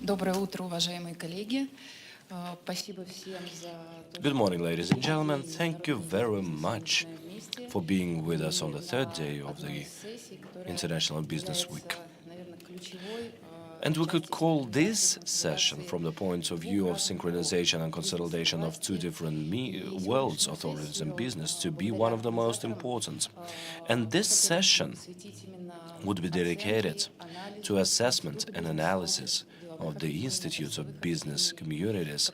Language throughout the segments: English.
Доброе утро, уважаемые коллеги. Спасибо всем за то, Good morning, ladies and gentlemen. Thank you very much for being with us on the third day of the International Business Week. наверное, ключевой And we could call this session, from the point of view of synchronization and consolidation of two different worlds, authorities and business, to be one of the most important. And this session would be dedicated to assessment and analysis of the institutes of business communities,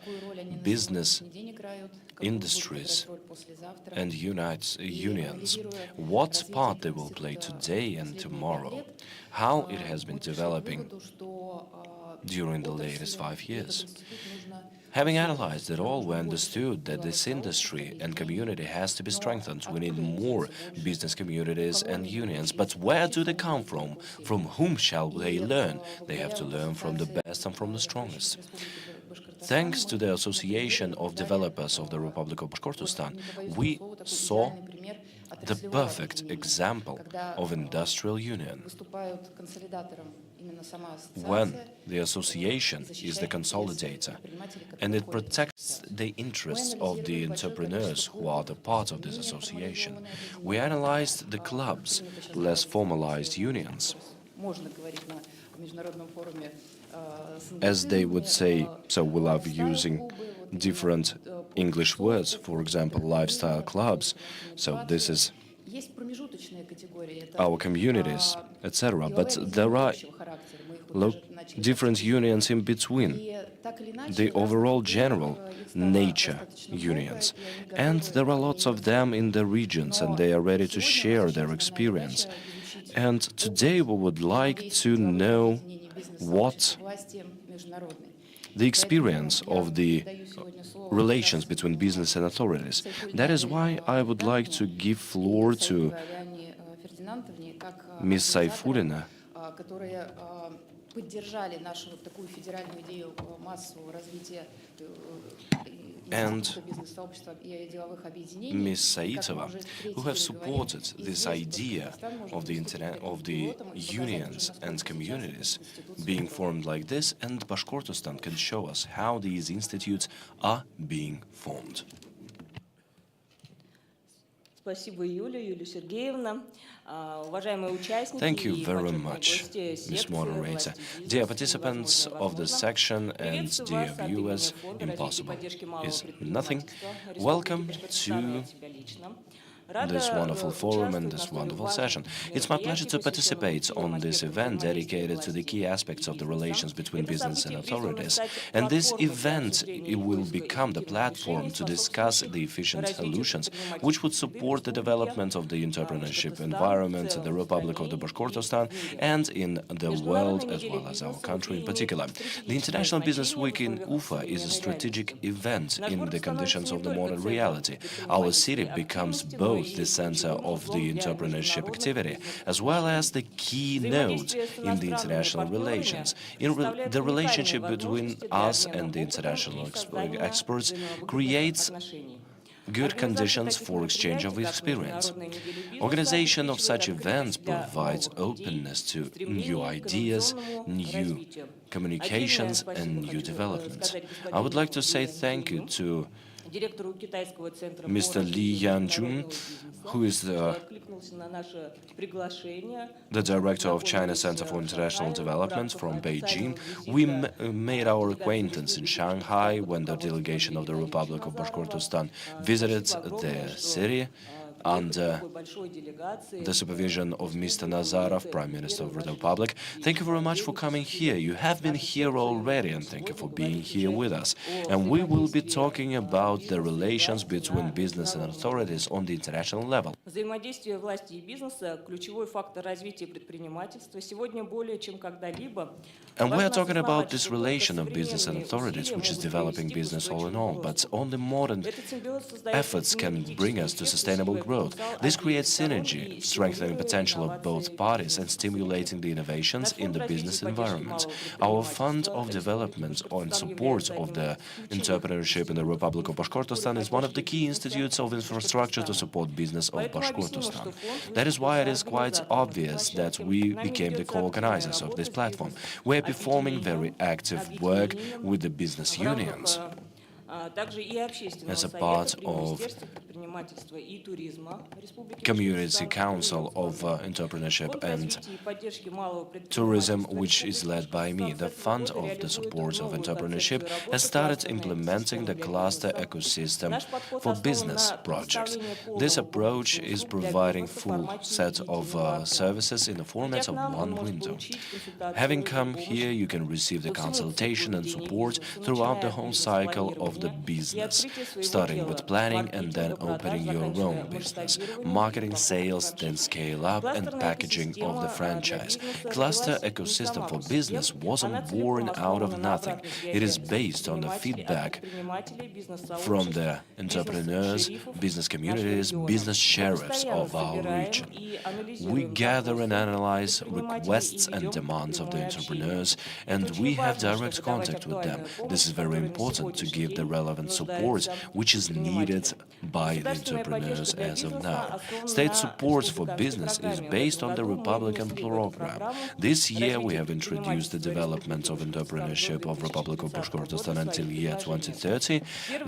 business industries, and unions, what part they will play today and tomorrow, how it has been developing during the latest 5 years. Having analyzed it all, we understood that this industry and community has to be strengthened. We need more business communities and unions. But where do they come from? From whom shall they learn? They have to learn from the best and from the strongest. Thanks to the Association of Developers of the Republic of Bashkortostan, we saw the perfect example of industrial union. When the association is the consolidator and it protects the interests of the entrepreneurs who are the part of this association, we analyzed the clubs, less formalized unions, as they would say, so we love using different English words, for example, lifestyle clubs, so this is our communities, etc. But there are different unions in between, the overall general nature unions. And there are lots of them in the regions, and they are ready to share their experience. And today we would like to know what the experience of the relations between business and authorities. That is why I would like to give floor to Ms. Сайфуллина, and Ms. Saitova, who have supported this idea of the unions and communities being formed like this, and Bashkortostan can show us how these institutes are being formed. Thank you very much, Ms. Moderator. Dear participants of this section and dear viewers, impossible is nothing. Welcome to this wonderful forum and this wonderful session. It's my pleasure to participate on this event dedicated to the key aspects of the relations between business and authorities. And this event, it will become the platform to discuss the efficient solutions which would support the development of the entrepreneurship environment in the Republic of the Bashkortostan and in the world, as well as our country in particular. The International Business Week in Ufa is a strategic event in the conditions of the modern reality. Our city becomes both the center of the entrepreneurship activity, as well as the key node in the international relations. The relationship between us and the international experts creates good conditions for exchange of experience. Organization of such events provides openness to new ideas, new communications, and new developments. I would like to say thank you to Mr. Li Yanjun, who is the director of China Center for International Development from Beijing. We made our acquaintance in Shanghai when the delegation of the Republic of Bashkortostan visited the city under the supervision of Mr. Nazarov, Prime Minister of the Republic. Thank you very much for coming here. You have been here already, and thank you for being here with us. And we will be talking about the relations between business and authorities on the international level. And we are talking about this relation of business and authorities, which is developing business all in all, but only modern efforts can bring us to sustainable growth. This creates synergy, strengthening potential of both parties and stimulating the innovations in the business environment. Our Fund of Development and Support of the Entrepreneurship in the Republic of Bashkortostan is one of the key institutes of infrastructure to support business of Bashkortostan. That is why it is quite obvious that we became the co-organizers of this platform. We performing very active work with the business unions. As a part of Community Council of Entrepreneurship and Tourism, which is led by me, the Fund of the Support of Entrepreneurship has started implementing the cluster ecosystem for business projects. This approach is providing full set of services in the format of one window. Having come here, you can receive the consultation and support throughout the whole cycle of the business, starting with planning and then opening your own business, marketing, sales, then scale up and packaging of the franchise. Cluster ecosystem for business wasn't born out of nothing. It is based on the feedback from the entrepreneurs, business communities, business sheriffs of our region. We gather and analyze requests and demands of the entrepreneurs, and we have direct contact with them. This is very important to give the relevant support which is needed by the entrepreneurs as of now. State support for business is based on the Republican program. This year we have introduced the development of entrepreneurship of Republic of Bashkortostan until year 2030.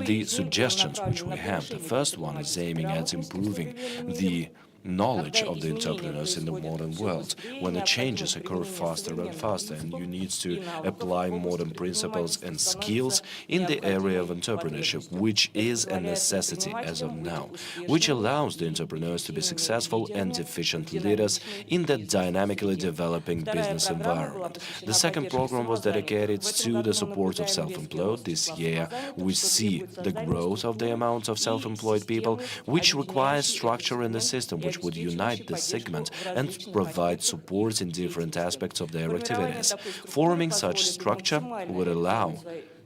The suggestions which we have, the first one is aiming at improving the knowledge of the entrepreneurs in the modern world, when the changes occur faster and faster, and you need to apply modern principles and skills in the area of entrepreneurship, which is a necessity as of now, which allows the entrepreneurs to be successful and efficient leaders in the dynamically developing business environment. The second program was dedicated to the support of self-employed. This year we see the growth of the amount of self-employed people, which requires structure in the system, which would unite the segment and provide support in different aspects of their activities. Forming such structure would allow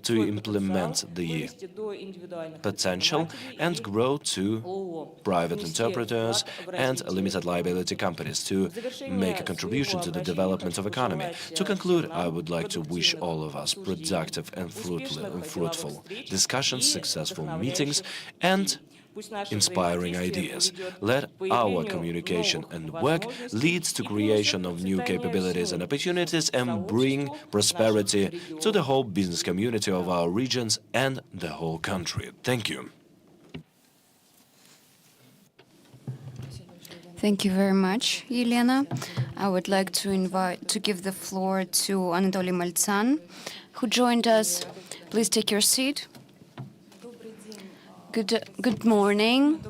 to implement the potential and grow to private interpreters and limited liability companies to make a contribution to the development of economy. To conclude, I would like to wish all of us productive and fruitful discussions, successful meetings, and inspiring ideas. Let our communication and work lead to creation of new capabilities and opportunities and bring prosperity to the whole business community of our regions and the whole country. Thank you. Thank you very much, Elena. I would like to give the floor to Anatoly Maltsan, who joined us. Please take your seat. Good morning.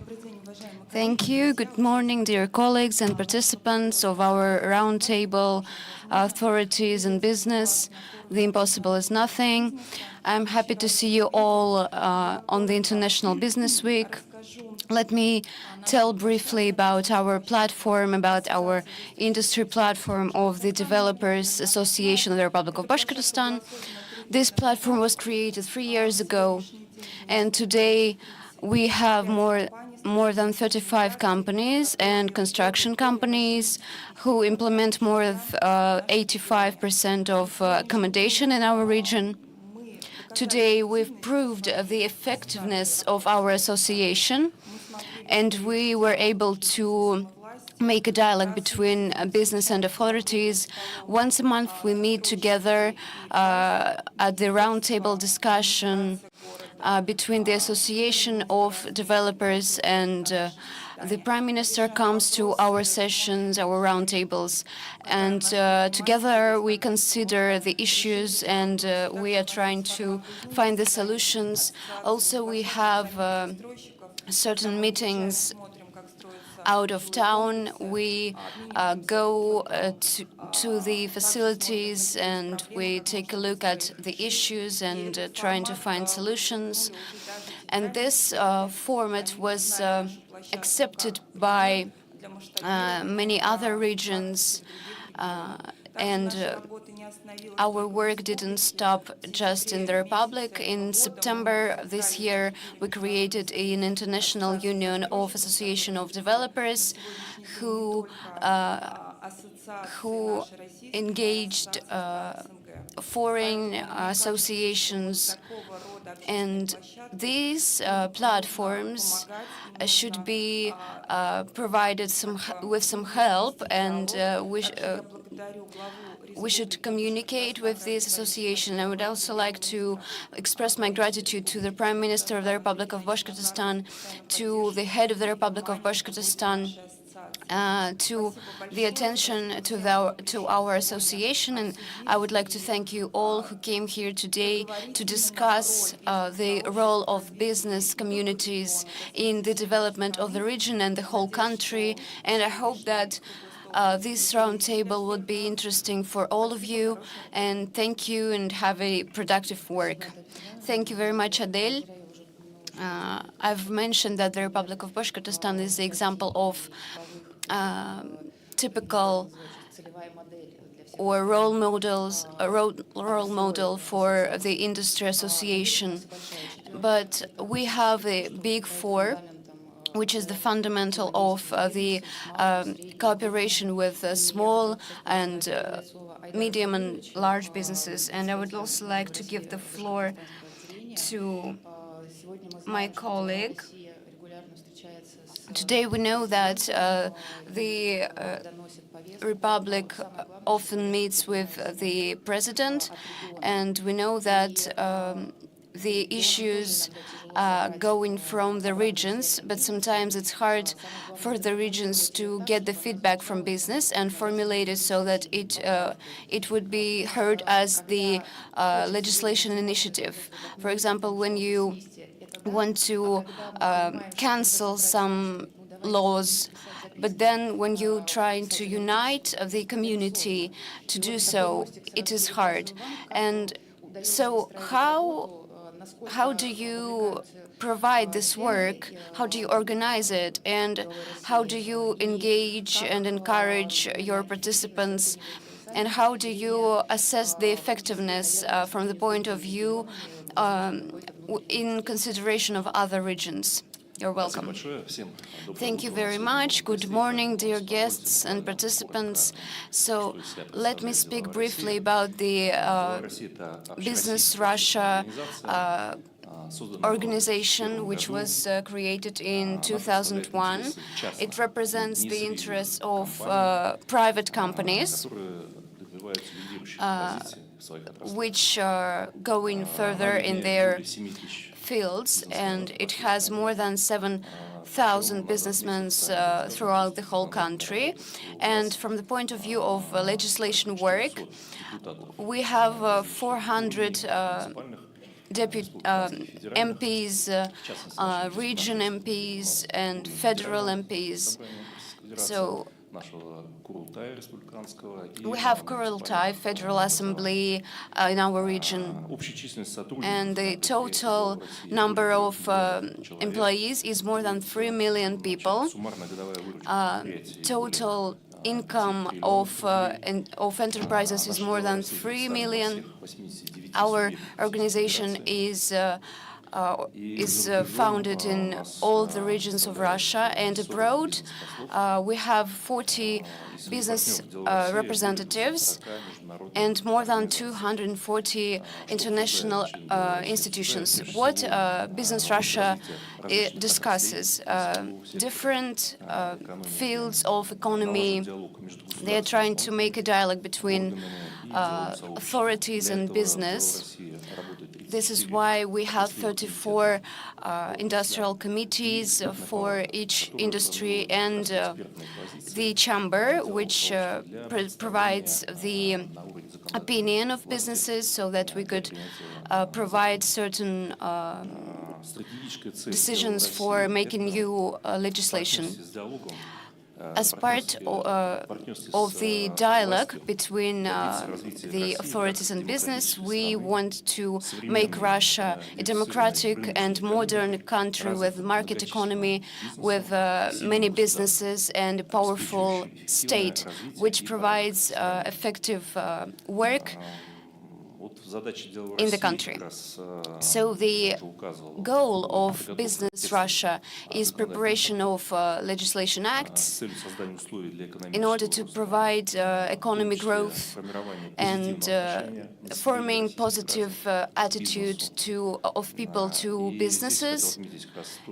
Thank you. Good morning, dear colleagues and participants of our roundtable, authorities and business. The impossible is nothing. I'm happy to see you all on the International Business Week. Let me tell briefly about our platform, about our industry platform of the Developers Association of the Republic of Bashkortostan. This platform was created 3 years ago, and today we have more than 35 companies and construction companies who implement more than 85% of accommodation in our region. Today we've proved the effectiveness of our association, and we were able to make a dialogue between business and authorities. Once a month we meet together at the roundtable discussion between the Association of Developers, and the Prime Minister comes to our sessions, our roundtables, and together we consider the issues and we are trying to find the solutions. Also, we have certain meetings out of town. We go to the facilities and we take a look at the issues and trying to find solutions. And this format was accepted by many other regions, and our work didn't stop just in the Republic. In September this year, we created an international union of Association of Developers who engaged foreign associations, and these platforms should be provided with some help, and we should communicate with this association. I would also like to express my gratitude to the Prime Minister of the Republic of Bashkortostan, to the head of the Republic of Bashkortostan, to the attention to our association, and I would like to thank you all who came here today to discuss the role of business communities in the development of the region and the whole country. And I hope that this roundtable would be interesting for all of you. And thank you, and have a productive work. Thank you very much, Adele. I've mentioned that the Republic of Bashkortostan is the example of typical or role model for the industry association. But we have a big four, which is the fundamental of the cooperation with small and medium and large businesses. And I would also like to give the floor to my colleague. Today we know that the Republic often meets with the President, and we know that the issues going from the regions, but sometimes it's hard for the regions to get the feedback from business and formulate it so that it would be heard as the legislation initiative. For example, when you want to cancel some laws, but then when you try to unite the community to do so, it is hard. And so how do you provide this work? How do you organize it? And how do you engage and encourage your participants? And how do you assess the effectiveness from the point of view in consideration of other regions? You're welcome. Thank you very much. Good morning, dear guests and participants. So let me speak briefly about the Business Russia organization, which was created in 2001. It represents the interests of private companies which are going further in their fields, and it has more than 7,000 businessmen throughout the whole country. And from the point of view of legislation work, we have 400 MPs, region MPs, and federal MPs. So we have Kurultai, Federal Assembly in our region, and the total number of employees is more than 3 million people. Total income of enterprises is more than 3 million. Our organization is founded in all the regions of Russia, and abroad we have 40 business representatives and more than 240 international institutions. What Business Russia discusses? Different fields of economy. They are trying to make a dialogue between authorities and business. This is why we have 34 industrial committees for each industry, and the chamber, which provides the opinion of businesses so that we could provide certain decisions for making new legislation. As part of the dialogue between the authorities and business, we want to make Russia a democratic and modern country with market economy, with many businesses and a powerful state, which provides effective work in the country. So the goal of Business Russia is preparation of legislation acts in order to provide economic growth and forming positive attitude of people to businesses.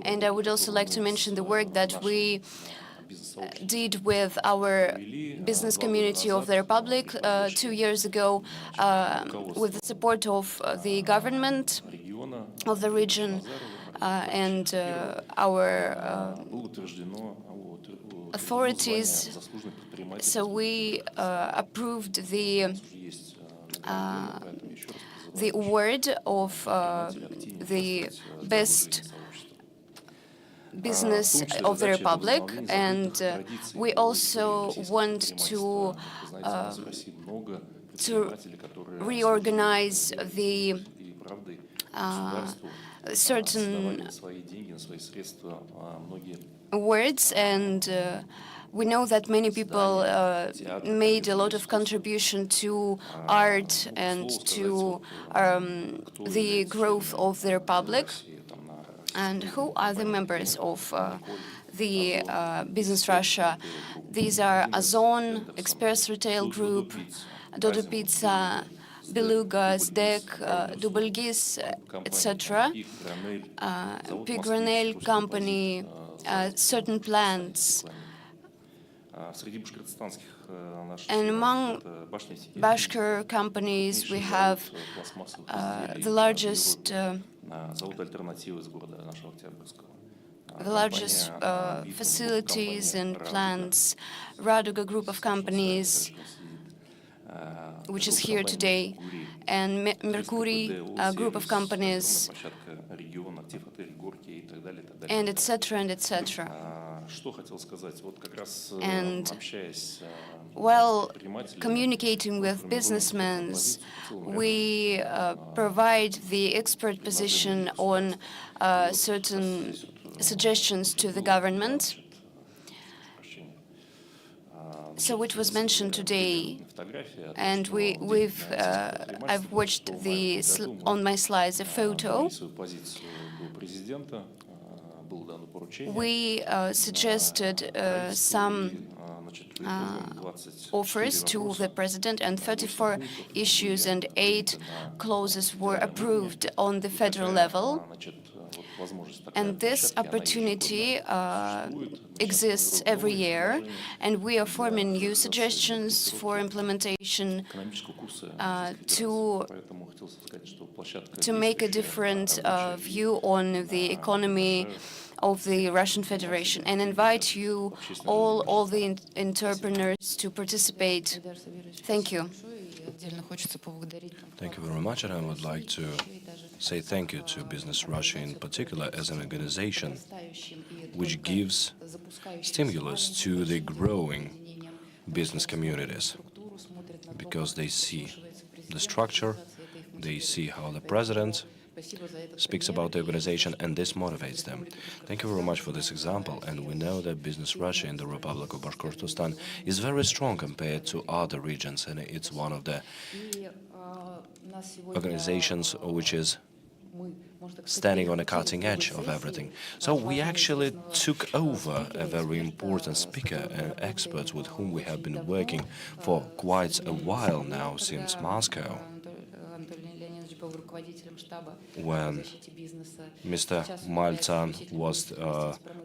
And I would also like to mention the work that we did with our business community of the Republic 2 years ago with the support of the government of the region and our authorities. So we approved the award of the best business of the Republic, and we also want to reorganize the certain awards, and we know that many people made a lot of contribution to art and to the growth of the Republic. And who are the members of the Business Russia? These are Ozon, Express Retail Group, Dodo Pizza, Beluga, SDEC, Dubelgis, etc., Pigranel Company, certain plants. And among Bashkir companies, we have the largest facilities and plants, Raduga group of companies, which is here today, and Mercury group of companies, and etc. and etc. And while communicating with businessmen, we provide the expert position on certain suggestions to the government. So it was mentioned today, and I've watched on my slides a photo. We suggested some offers to the president, and 34 issues and 8 clauses were approved on the federal level. And this opportunity exists every year, and we are forming new suggestions for implementation to make a different view on the economy of the Russian Federation, and invite you all the entrepreneurs to participate. Thank you. Thank you very much, and I would like to say thank you to Business Russia in particular as an organization which gives stimulus to the growing business communities, because they see the structure, they see how the president speaks about the organization, and this motivates them. Thank you very much for this example, and we know that Business Russia in the Republic of Bashkortostan is very strong compared to other regions, and it's one of the organizations which is standing on a cutting edge of everything. So we actually took over a very important speaker and expert with whom we have been working for quite a while now, since Moscow, when Mr. Maltsan was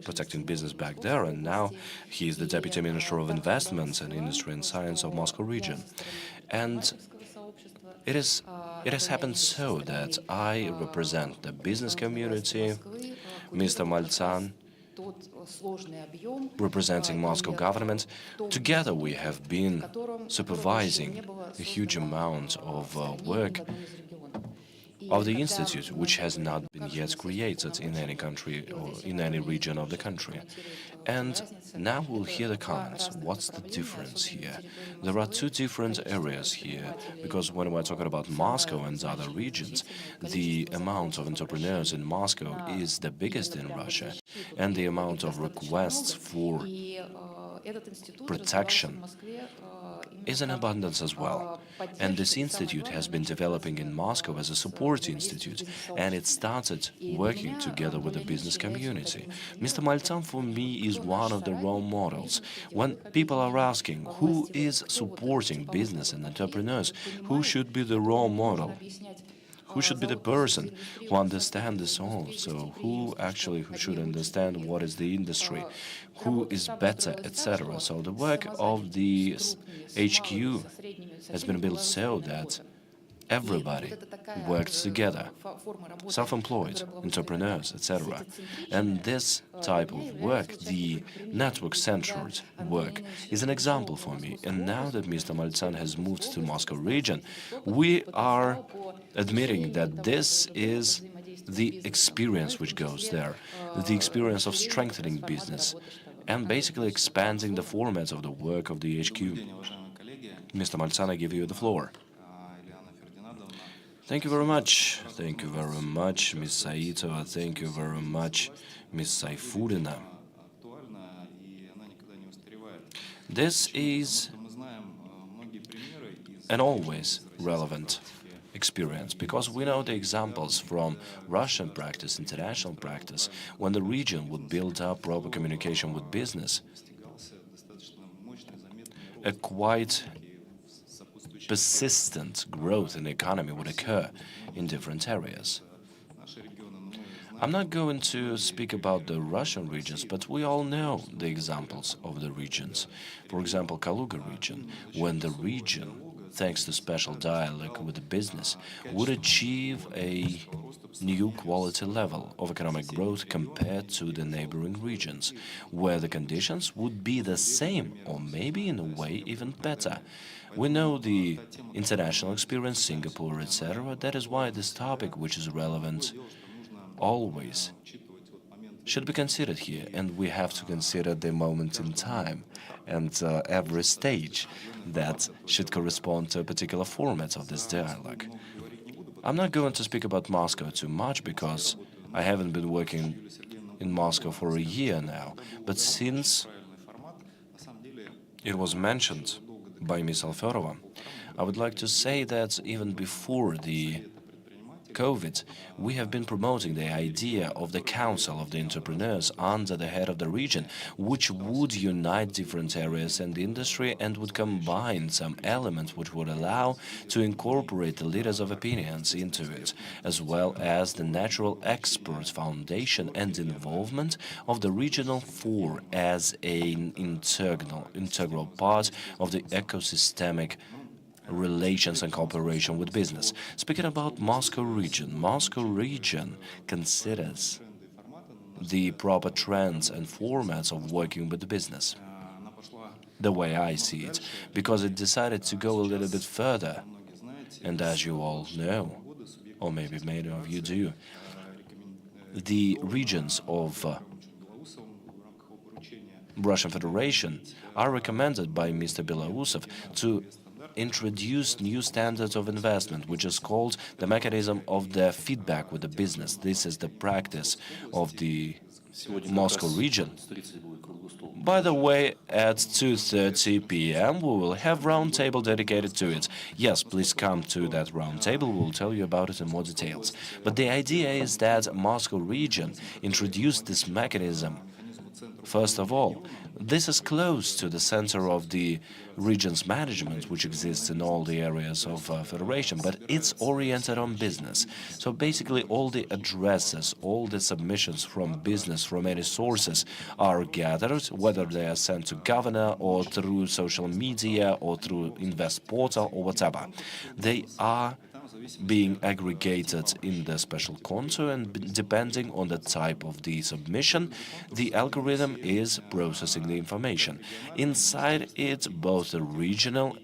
protecting business back there, and now he is the Deputy Minister of Investments and Industry and Science of Moscow region. And it has happened so that I represent the business community, Mr. Maltsan representing Moscow government. Together we have been supervising a huge amount of work of the institute, which has not been yet created in any country or in any region of the country. And now we'll hear the comments. What's the difference here? There are two different areas here, because when we're talking about Moscow and other regions, the amount of entrepreneurs in Moscow is the biggest in Russia, and the amount of requests for protection is in abundance as well. And this institute has been developing in Moscow as a support institute, and it started working together with the business community. Mr. Maltsan, for me, is one of the role models. When people are asking who is supporting business and entrepreneurs, who should be the role model, Who should be the person who understands this all? So who should understand what is the industry, who is better, etc. So the work of the HQ has been built so that everybody works together, self-employed, entrepreneurs, etc. And this type of work, the network-centered work, is an example for me. And now that Mr. Maltsan has moved to Moscow region, we are admitting that this is the experience which goes there, the experience of strengthening business and basically expanding the formats of the work of the HQ. Mr. Maltsan, I give you the floor. Thank you very much. Thank you very much, Ms. Saitova. Thank you very much, Ms. Saifulina. This is an always relevant experience because we know the examples from Russian practice, international practice, when the region would build up proper communication with business, a quite persistent growth in the economy would occur in different areas. I'm not going to speak about the Russian regions, but we all know the examples of the regions. For example, Kaluga region, when the region, thanks to special dialogue with the business, would achieve a new quality level of economic growth compared to the neighboring regions, where the conditions would be the same or maybe in a way even better. We know the international experience, Singapore, etc. That is why this topic, which is relevant always, should be considered here, and we have to consider the moment in time and every stage that should correspond to a particular format of this dialogue. I'm not going to speak about Moscow too much because I haven't been working in Moscow for a year now, but since it was mentioned by Ms. Alferova, I would like to say that even before the COVID, we have been promoting the idea of the Council of the Entrepreneurs under the head of the region, which would unite different areas and industry and would combine some elements which would allow to incorporate the leaders of opinions into it, as well as the natural experts foundation and involvement of the regional four as an integral part of the ecosystemic relations and cooperation with business. Speaking about Moscow region considers the proper trends and formats of working with the business, the way I see it, because it decided to go a little bit further. And as you all know, or maybe many of you do, the regions of Russian Federation are recommended by Mr. Belousov to introduce new standards of investment, which is called the mechanism of the feedback with the business. This is the practice of the Moscow region. By the way, at 2:30 p.m. we will have roundtable dedicated to it. Yes, please come to that roundtable. We'll tell you about it in more details. But the idea is that Moscow region introduced this mechanism. First of all, this is close to the center of the region's management, which exists in all the areas of Federation, but it's oriented on business. So basically all the addresses, all the submissions from business, from any sources, are gathered, whether they are sent to governor or through social media or through Invest portal or whatever. They are being aggregated in the special contour, and depending on the type of the submission, the algorithm is processing the information. Inside it, both the regional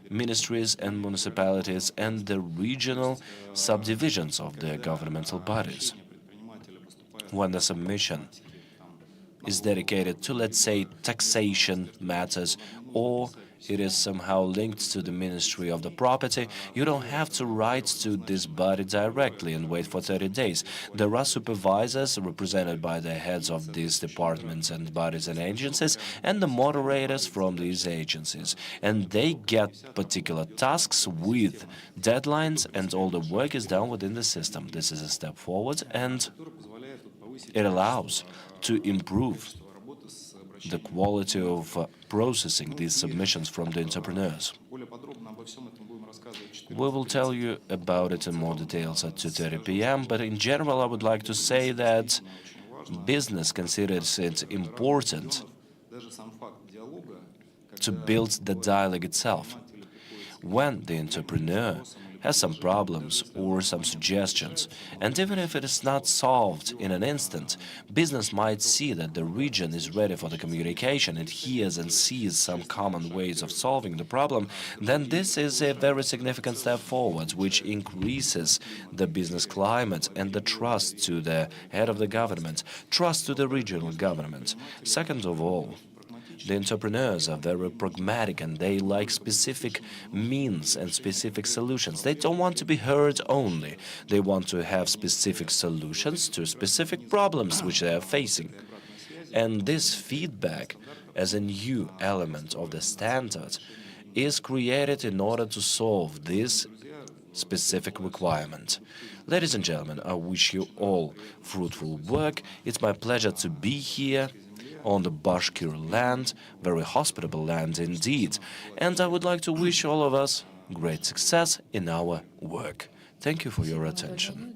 ministries and municipalities and the regional subdivisions of the governmental bodies. When the submission is dedicated to, let's say, taxation matters, or it is somehow linked to the Ministry of the Property, you don't have to write to this body directly and wait for 30 days. There are supervisors represented by the heads of these departments and bodies and agencies and the moderators from these agencies. And they get particular tasks with deadlines, and all the work is done within the system. This is a step forward, and it allows to improve the quality of processing these submissions from the entrepreneurs. We will tell you about it in more details at 2:30 p.m., but in general I would like to say that business considers it important to build the dialogue itself. When the entrepreneur has some problems or some suggestions, and even if it is not solved in an instant, business might see that the region is ready for the communication and hears and sees some common ways of solving the problem, then this is a very significant step forward, which increases the business climate and the trust to the head of the government, trust to the regional government. Second of all, the entrepreneurs are very pragmatic and they like specific means and specific solutions. They don't want to be heard only. They want to have specific solutions to specific problems which they are facing. And this feedback, as a new element of the standard, is created in order to solve this specific requirement. Ladies and gentlemen, I wish you all fruitful work. It's my pleasure to be here on the Bashkir land, very hospitable land indeed, and I would like to wish all of us great success in our work. Thank you for your attention.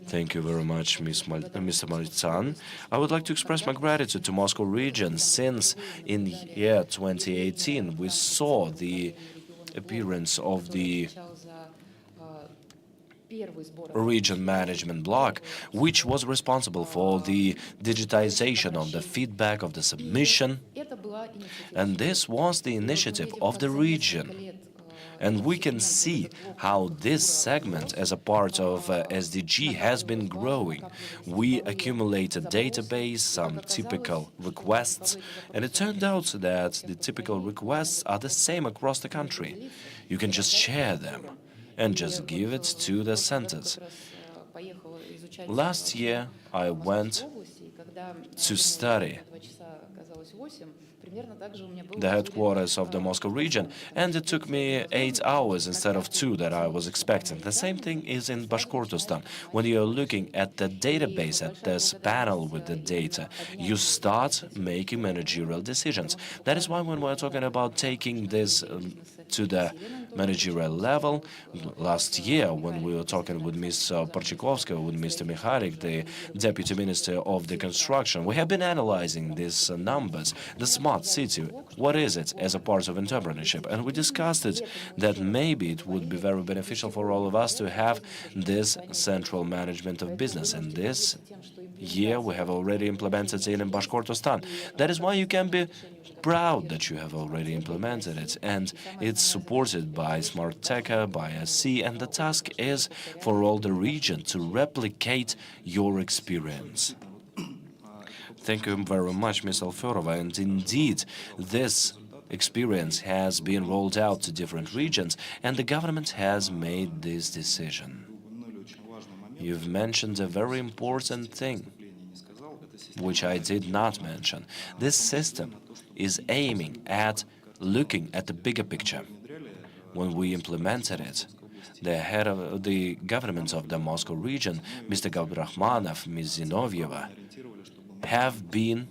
Thank you very much, Mr. Malitsan. I would like to express my gratitude to Moscow region, since in the year 2018 we saw the appearance of the region management block, which was responsible for the digitization of the feedback of the submission, and this was the initiative of the region. And we can see how this segment, as a part of SDG, has been growing. We accumulated database, some typical requests, and it turned out that the typical requests are the same across the country. You can just share them and just give it to the centers. Last year, I went to study the headquarters of the Moscow region, and it took me 8 hours instead of 2 that I was expecting. The same thing is in Bashkortostan. When you're looking at the database, at this panel with the data, you start making managerial decisions. That is why when we're talking about taking this to the managerial level, last year when we were talking with Ms. Parchikovska, with Mr. Mikhalik, the Deputy Minister of the Construction, we have been analyzing these numbers. The smart city, what is it as a part of entrepreneurship? And we discussed it that maybe it would be very beneficial for all of us to have this central management of business. And this year we have already implemented it in Bashkortostan. That is why you can be proud that you have already implemented it, and it's supported by Smart Techa, by SC, and the task is for all the region to replicate your experience. Thank you very much, Ms. Alferova, and indeed this experience has been rolled out to different regions, and the government has made this decision. You've mentioned a very important thing, which I did not mention. This system is aiming at looking at the bigger picture. When we implemented it, the head of the government of the Moscow region, Mr. Gabrahmanov, Ms. Zinovieva, have been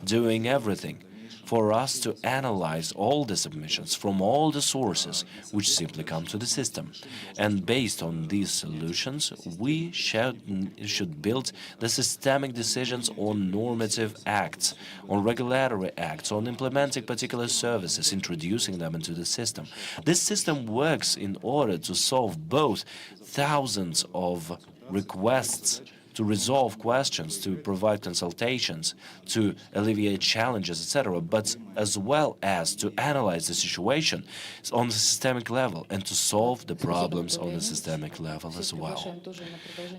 doing everything for us to analyze all the submissions from all the sources which simply come to the system. And based on these solutions, we should build the systemic decisions on normative acts, on regulatory acts, on implementing particular services, introducing them into the system. This system works in order to solve both thousands of requests to resolve questions, to provide consultations, to alleviate challenges, etc., but as well as to analyze the situation on the systemic level and to solve the problems on the systemic level as well.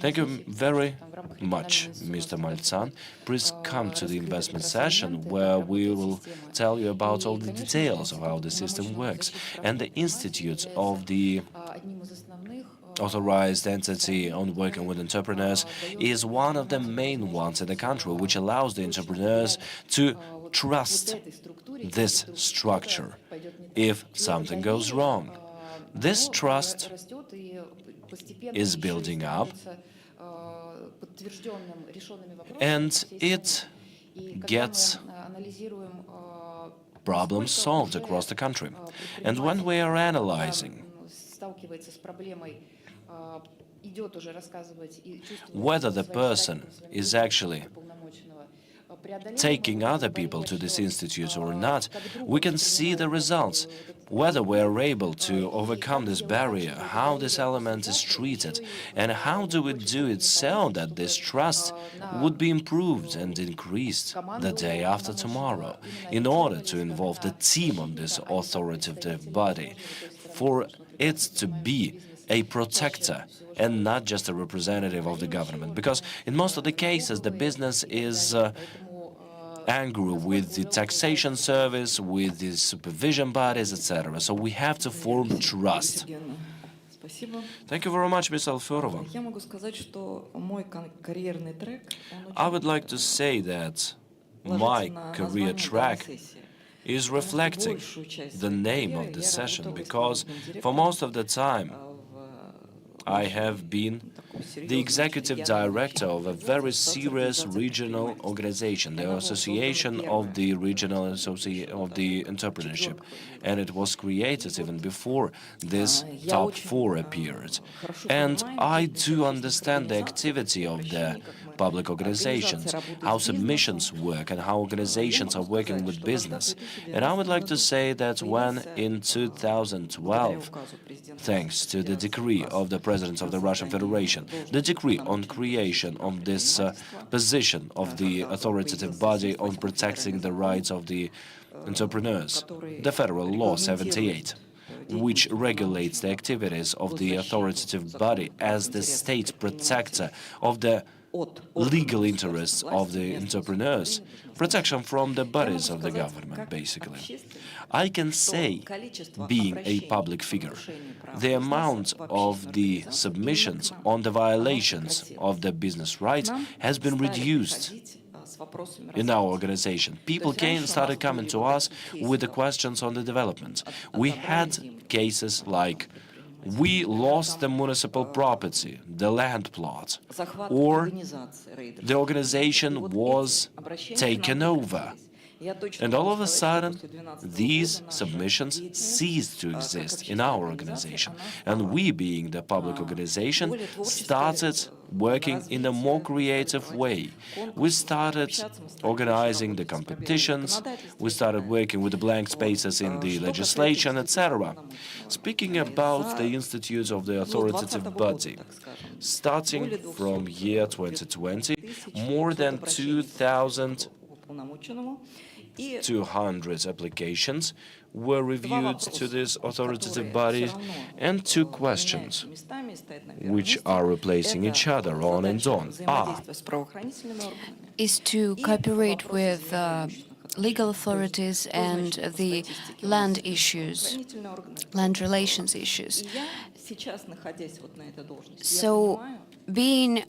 Thank you very much, Mr. Malitsan. Please come to the investment session where we will tell you about all the details of how the system works. And the Institute of the authorized entity on working with entrepreneurs is one of the main ones in the country, which allows the entrepreneurs to trust this structure if something goes wrong. This trust is building up, and it gets problems solved across the country. And when we are analyzing whether the person is actually taking other people to this institute or not, we can see the results, whether we are able to overcome this barrier, how this element is treated, and how do we do it so that this trust would be improved and increased the day after tomorrow, in order to involve the team of this authoritative body, for it to be a protector and not just a representative of the government. Because in most of the cases, the business is angry with the taxation service, with the supervision bodies, etc. So we have to form trust. Thank you very much, Ms. Alferova. I would like to say that my career track is reflecting the name of the session, because for most of the time I have been the executive director of a very serious regional organization, the Association of the Regional of the Entrepreneurship, and it was created even before this top 4 appeared. And I do understand the activity of the public organizations, how submissions work and how organizations are working with business. And I would like to say that when in 2012, thanks to the decree of the President of the Russian Federation, the decree on creation of this position of the authoritative body on protecting the rights of the entrepreneurs, the Federal Law 78, which regulates the activities of the authoritative body as the state protector of the legal interests of the entrepreneurs, protection from the bodies of the government, basically. I can say, being a public figure, the amount of the submissions on the violations of the business rights has been reduced in our organization. People started coming to us with the questions on the development. We had cases like, we lost the municipal property, the land plot, or the organization was taken over. And all of a sudden, these submissions ceased to exist in our organization. And we, being the public organization, started working in a more creative way. We started organizing the competitions, we started working with the blank spaces in the legislation, etc. Speaking about the institutes of the authoritative body, starting from year 2020, more than 2,200 applications were reviewed to this authoritative body, and 2 questions, which are replacing each other on and on, are is to cooperate with legal authorities and the land issues, land relations issues. So, being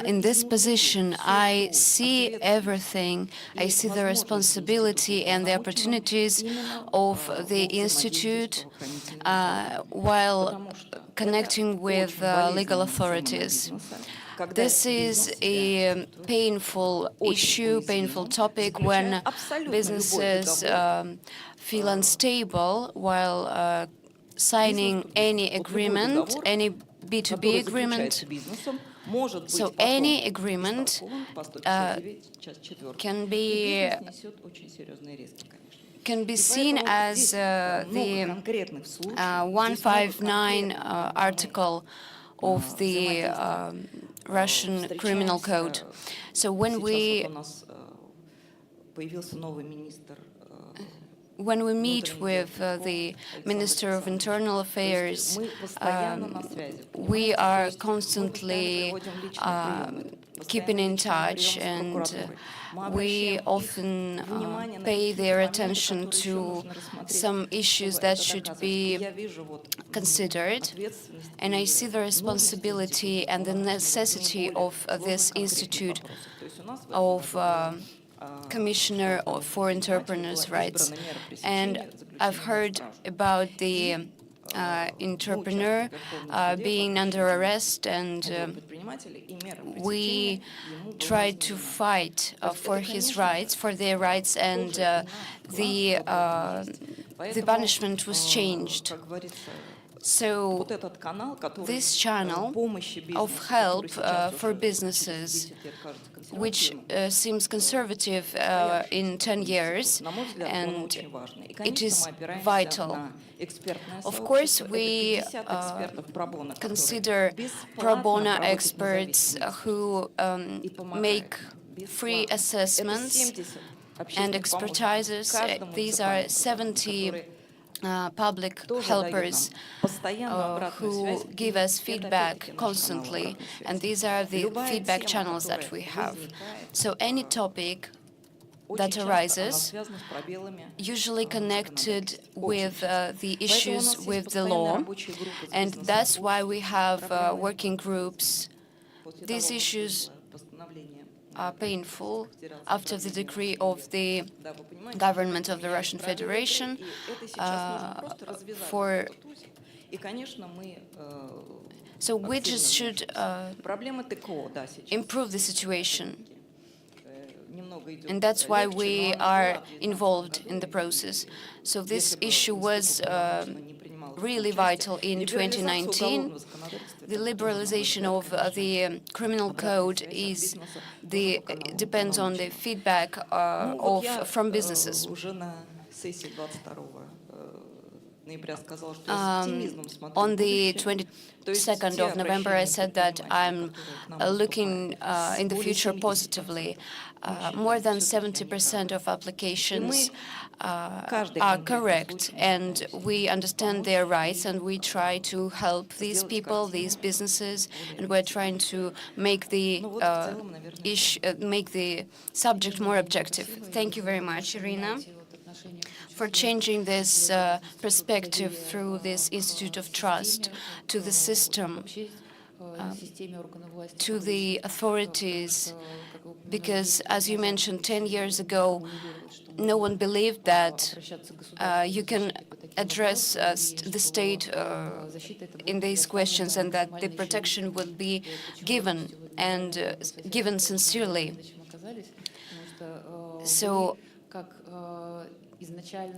in this position, I see everything. I see the responsibility and the opportunities of the Institute while connecting with legal authorities. This is a painful issue, painful topic when businesses feel unstable while signing any agreement, any B2B agreement. So any agreement can be seen as the 159 article of the Russian Criminal Code. So when we meet with the Minister of Internal Affairs, we are constantly keeping in touch, and we often pay their attention to some issues that should be considered. And I see the responsibility and the necessity of this institute of Commissioner for Entrepreneurs' Rights. And I've heard about the entrepreneur being under arrest, and we tried to fight for his rights, for their rights, and the punishment was changed. So this channel of help for businesses, which seems conservative in 10 years, and it is vital. Of course, we consider pro bono experts who make free assessments and expertises. These are 70 public helpers who give us feedback constantly, and these are the feedback channels that we have. So any topic that arises, usually connected with the issues with the law, and that's why we have working groups. These issues are painful after the decree of the government of the Russian Federation so we just should improve the situation. And that's why we are involved in the process. So this issue was really vital in 2019. The liberalization of the criminal code depends on the feedback from businesses. On the 22nd of November, I said that I'm looking in the future positively. More than 70% of applications are correct, and we understand their rights, and we try to help these people, these businesses, and we're trying to make the subject more objective. Thank you very much, Irina, for changing this perspective through this Institute of Trust to the system, to the authorities, because, as you mentioned, 10 years ago, no one believed that you can address the state in these questions and that the protection would be given, and given sincerely. So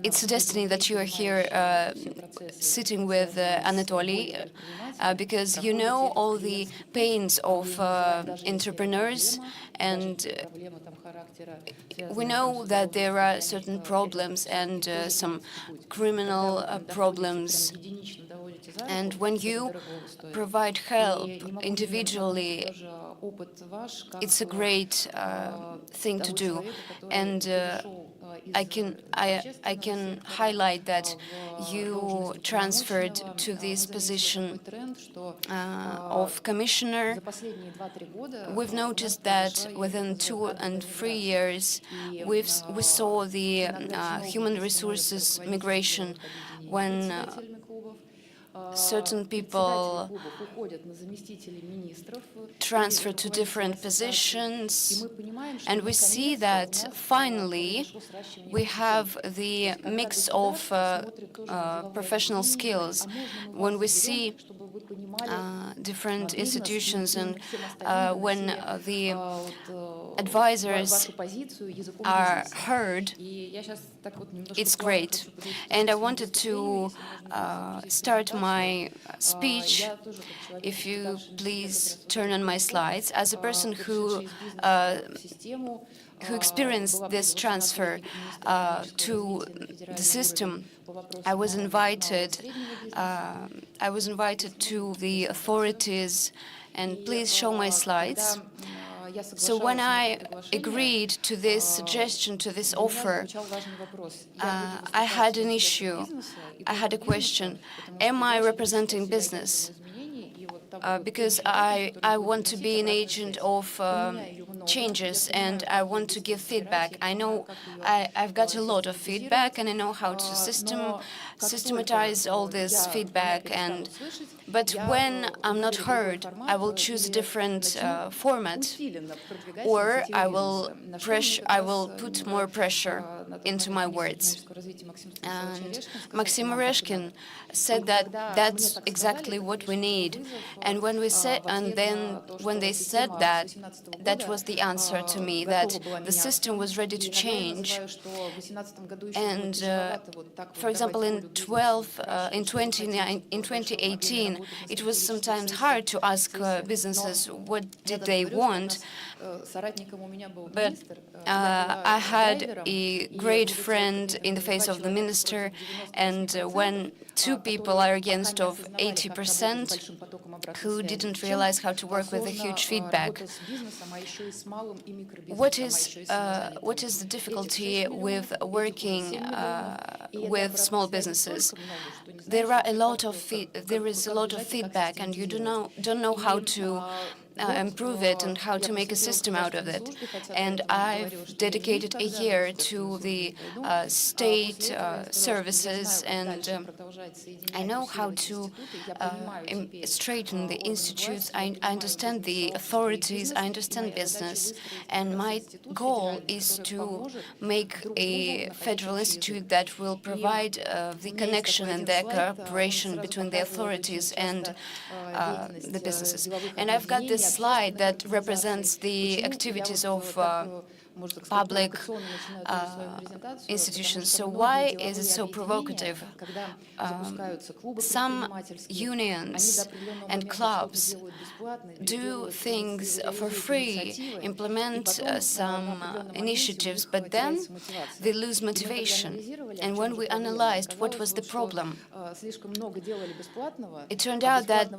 it's a destiny that you are here sitting with Anatoly, because you know all the pains of entrepreneurs, and we know that there are certain problems and some criminal problems. And when you provide help individually, it's a great thing to do. And I can highlight that you transferred to this position of commissioner. We've noticed that within 2 and 3 years, we saw the human resources migration when certain people transfer to different positions, and we see that finally we have the mix of professional skills. When we see different institutions and when the advisors are heard, it's great. And I wanted to start my speech, if you please turn on my slides, as a person who experienced this transfer to the system. I was invited to the authorities, and please show my slides. So when I agreed to this suggestion, to this offer, I had an issue. I had a question. Am I representing business? Because I want to be an agent of changes, and I want to give feedback. I know I've got a lot of feedback, and I know how to system systematize all this feedback. But when I'm not heard, I will choose a different format, or I will put more pressure into my words. And Maxim Oreshkin said that that's exactly what we need. And when they said that, that was the answer to me, that the system was ready to change. And for example, in 2018, it was sometimes hard to ask businesses what did they want. But I had a great friend in the face of the minister, and when two people are against of 80% who didn't realize how to work with a huge feedback. What is the difficulty with working with small businesses? There is a lot of feedback, and you don't know how to improve it and how to make a system out of it. And I've dedicated a year to the state services, and I know how to straighten the institutes. I understand the authorities, I understand business, and my goal is to make a federal institute that will provide the connection and the cooperation between the authorities and the businesses. And I've got this slide that represents the activities of public institutions. So why is it so provocative? Some unions and clubs do things for free, implement some initiatives, but then they lose motivation. And when we analyzed what was the problem, it turned out that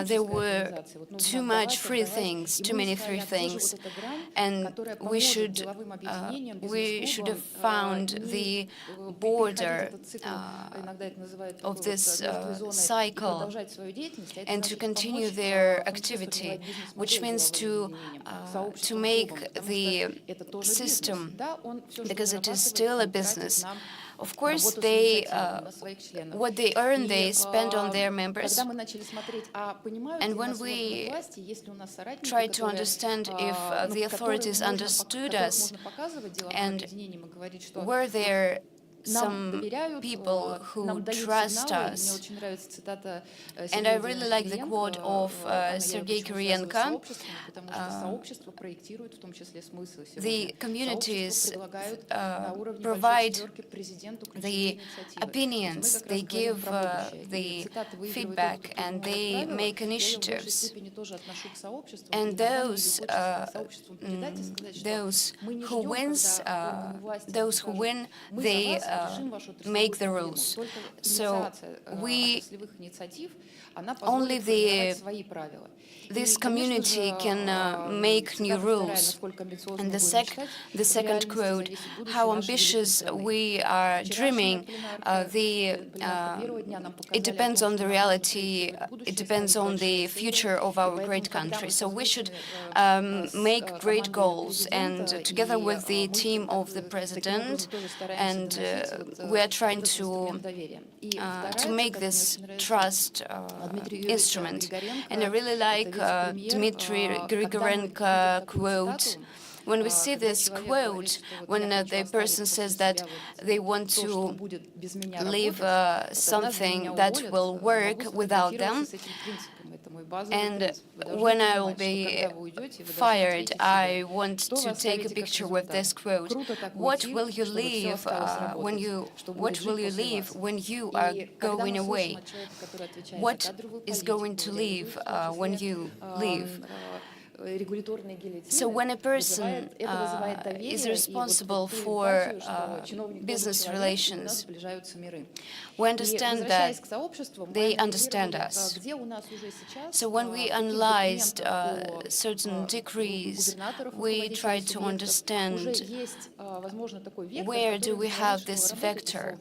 there were too much free things, too many free things, and we should have found the border of this cycle and to continue their activity, which means to make the system, because it is still a business. Of course, what they earn, they spend on their members. And when we tried to understand if the authorities understood us, and were there some people who trust us. And I really like the quote of Sergei Kirienko. The communities provide the opinions, they give the feedback, and they make initiatives. And those who win, they make the rules. So this community can make new rules. And the second quote, how ambitious we are dreaming, it depends on the reality, it depends on the future of our great country. So we should make great goals, and together with the team of the president, and we are trying to make this trust instrument. And I really like Dmitry Grigorenko quote. When we see this quote, when the person says that they want to leave something that will work without them, and when I will be fired, I want to take a picture with this quote. What will you leave when you are going away? What is going to leave when you leave? So when a person is responsible for business relations, we understand that they understand us. So when we analyzed certain decrees, we tried to understand where do we have this vector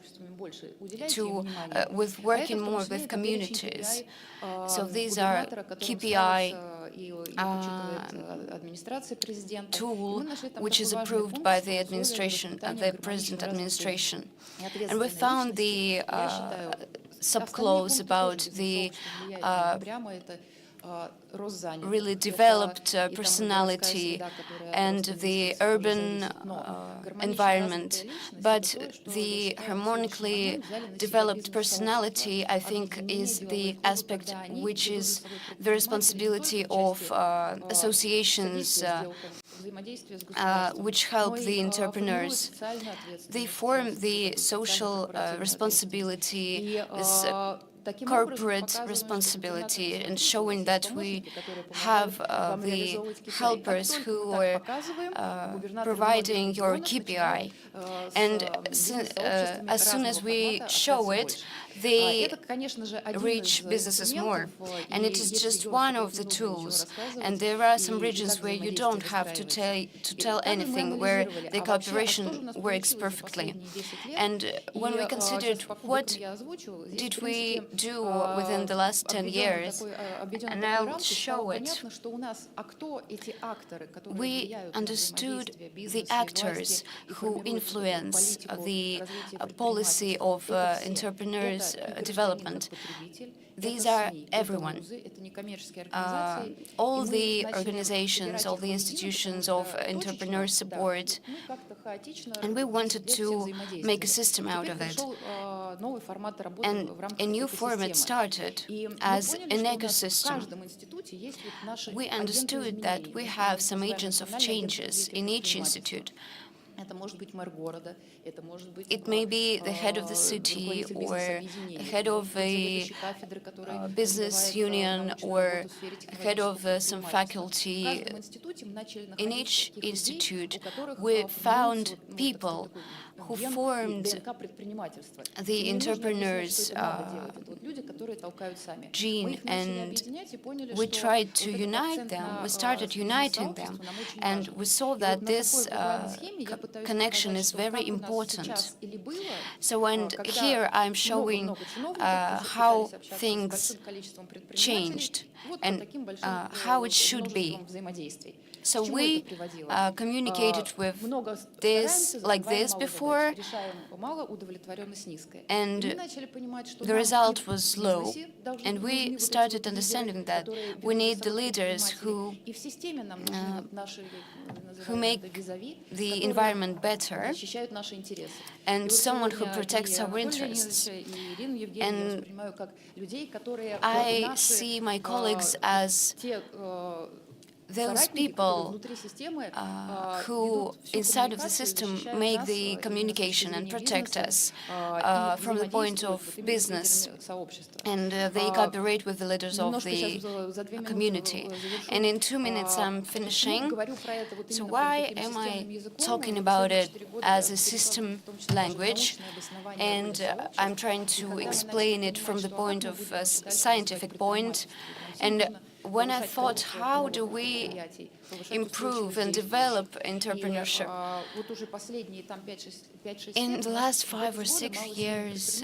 with working more with communities. So these are KPI tool which is approved by the administration, the president administration. And we found the subclause about the really developed personality and the urban environment. But the harmonically developed personality, I think, is the aspect which is the responsibility of associations which help the entrepreneurs. They form the social responsibility, this corporate responsibility, and showing that we have the helpers who are providing your KPI. And as soon as we show it, they reach businesses more. And it is just one of the tools. And there are some regions where you don't have to tell anything, where the cooperation works perfectly. And when we considered what did we do within the last 10 years, and I'll show it, we understood the actors who influence the policy of entrepreneurs' development. These are everyone. All the organizations, all the institutions of entrepreneur support, and we wanted to make a system out of it. And a new format started as an ecosystem. We understood that we have some agents of changes in each institute. It may be the head of the city, or the head of a business union, or head of some faculty. In each institute, we found people who formed the entrepreneurs' gene, and we tried to unite them. We started uniting them, and we saw that this connection is very important. So, and here I'm showing how things changed and how it should be. So we communicated with this like this before, and the result was low. And we started understanding that we need the leaders who make the environment better, and someone who protects our interests. And I see my colleagues as those people who, inside of the system, make the communication and protect us from the point of business, and they cooperate with the leaders of the community. And in 2 minutes I'm finishing. So why am I talking about it as a system language? And I'm trying to explain it from the point of a scientific point. And when I thought, how do we improve and develop entrepreneurship? In the last 5 or 6 years,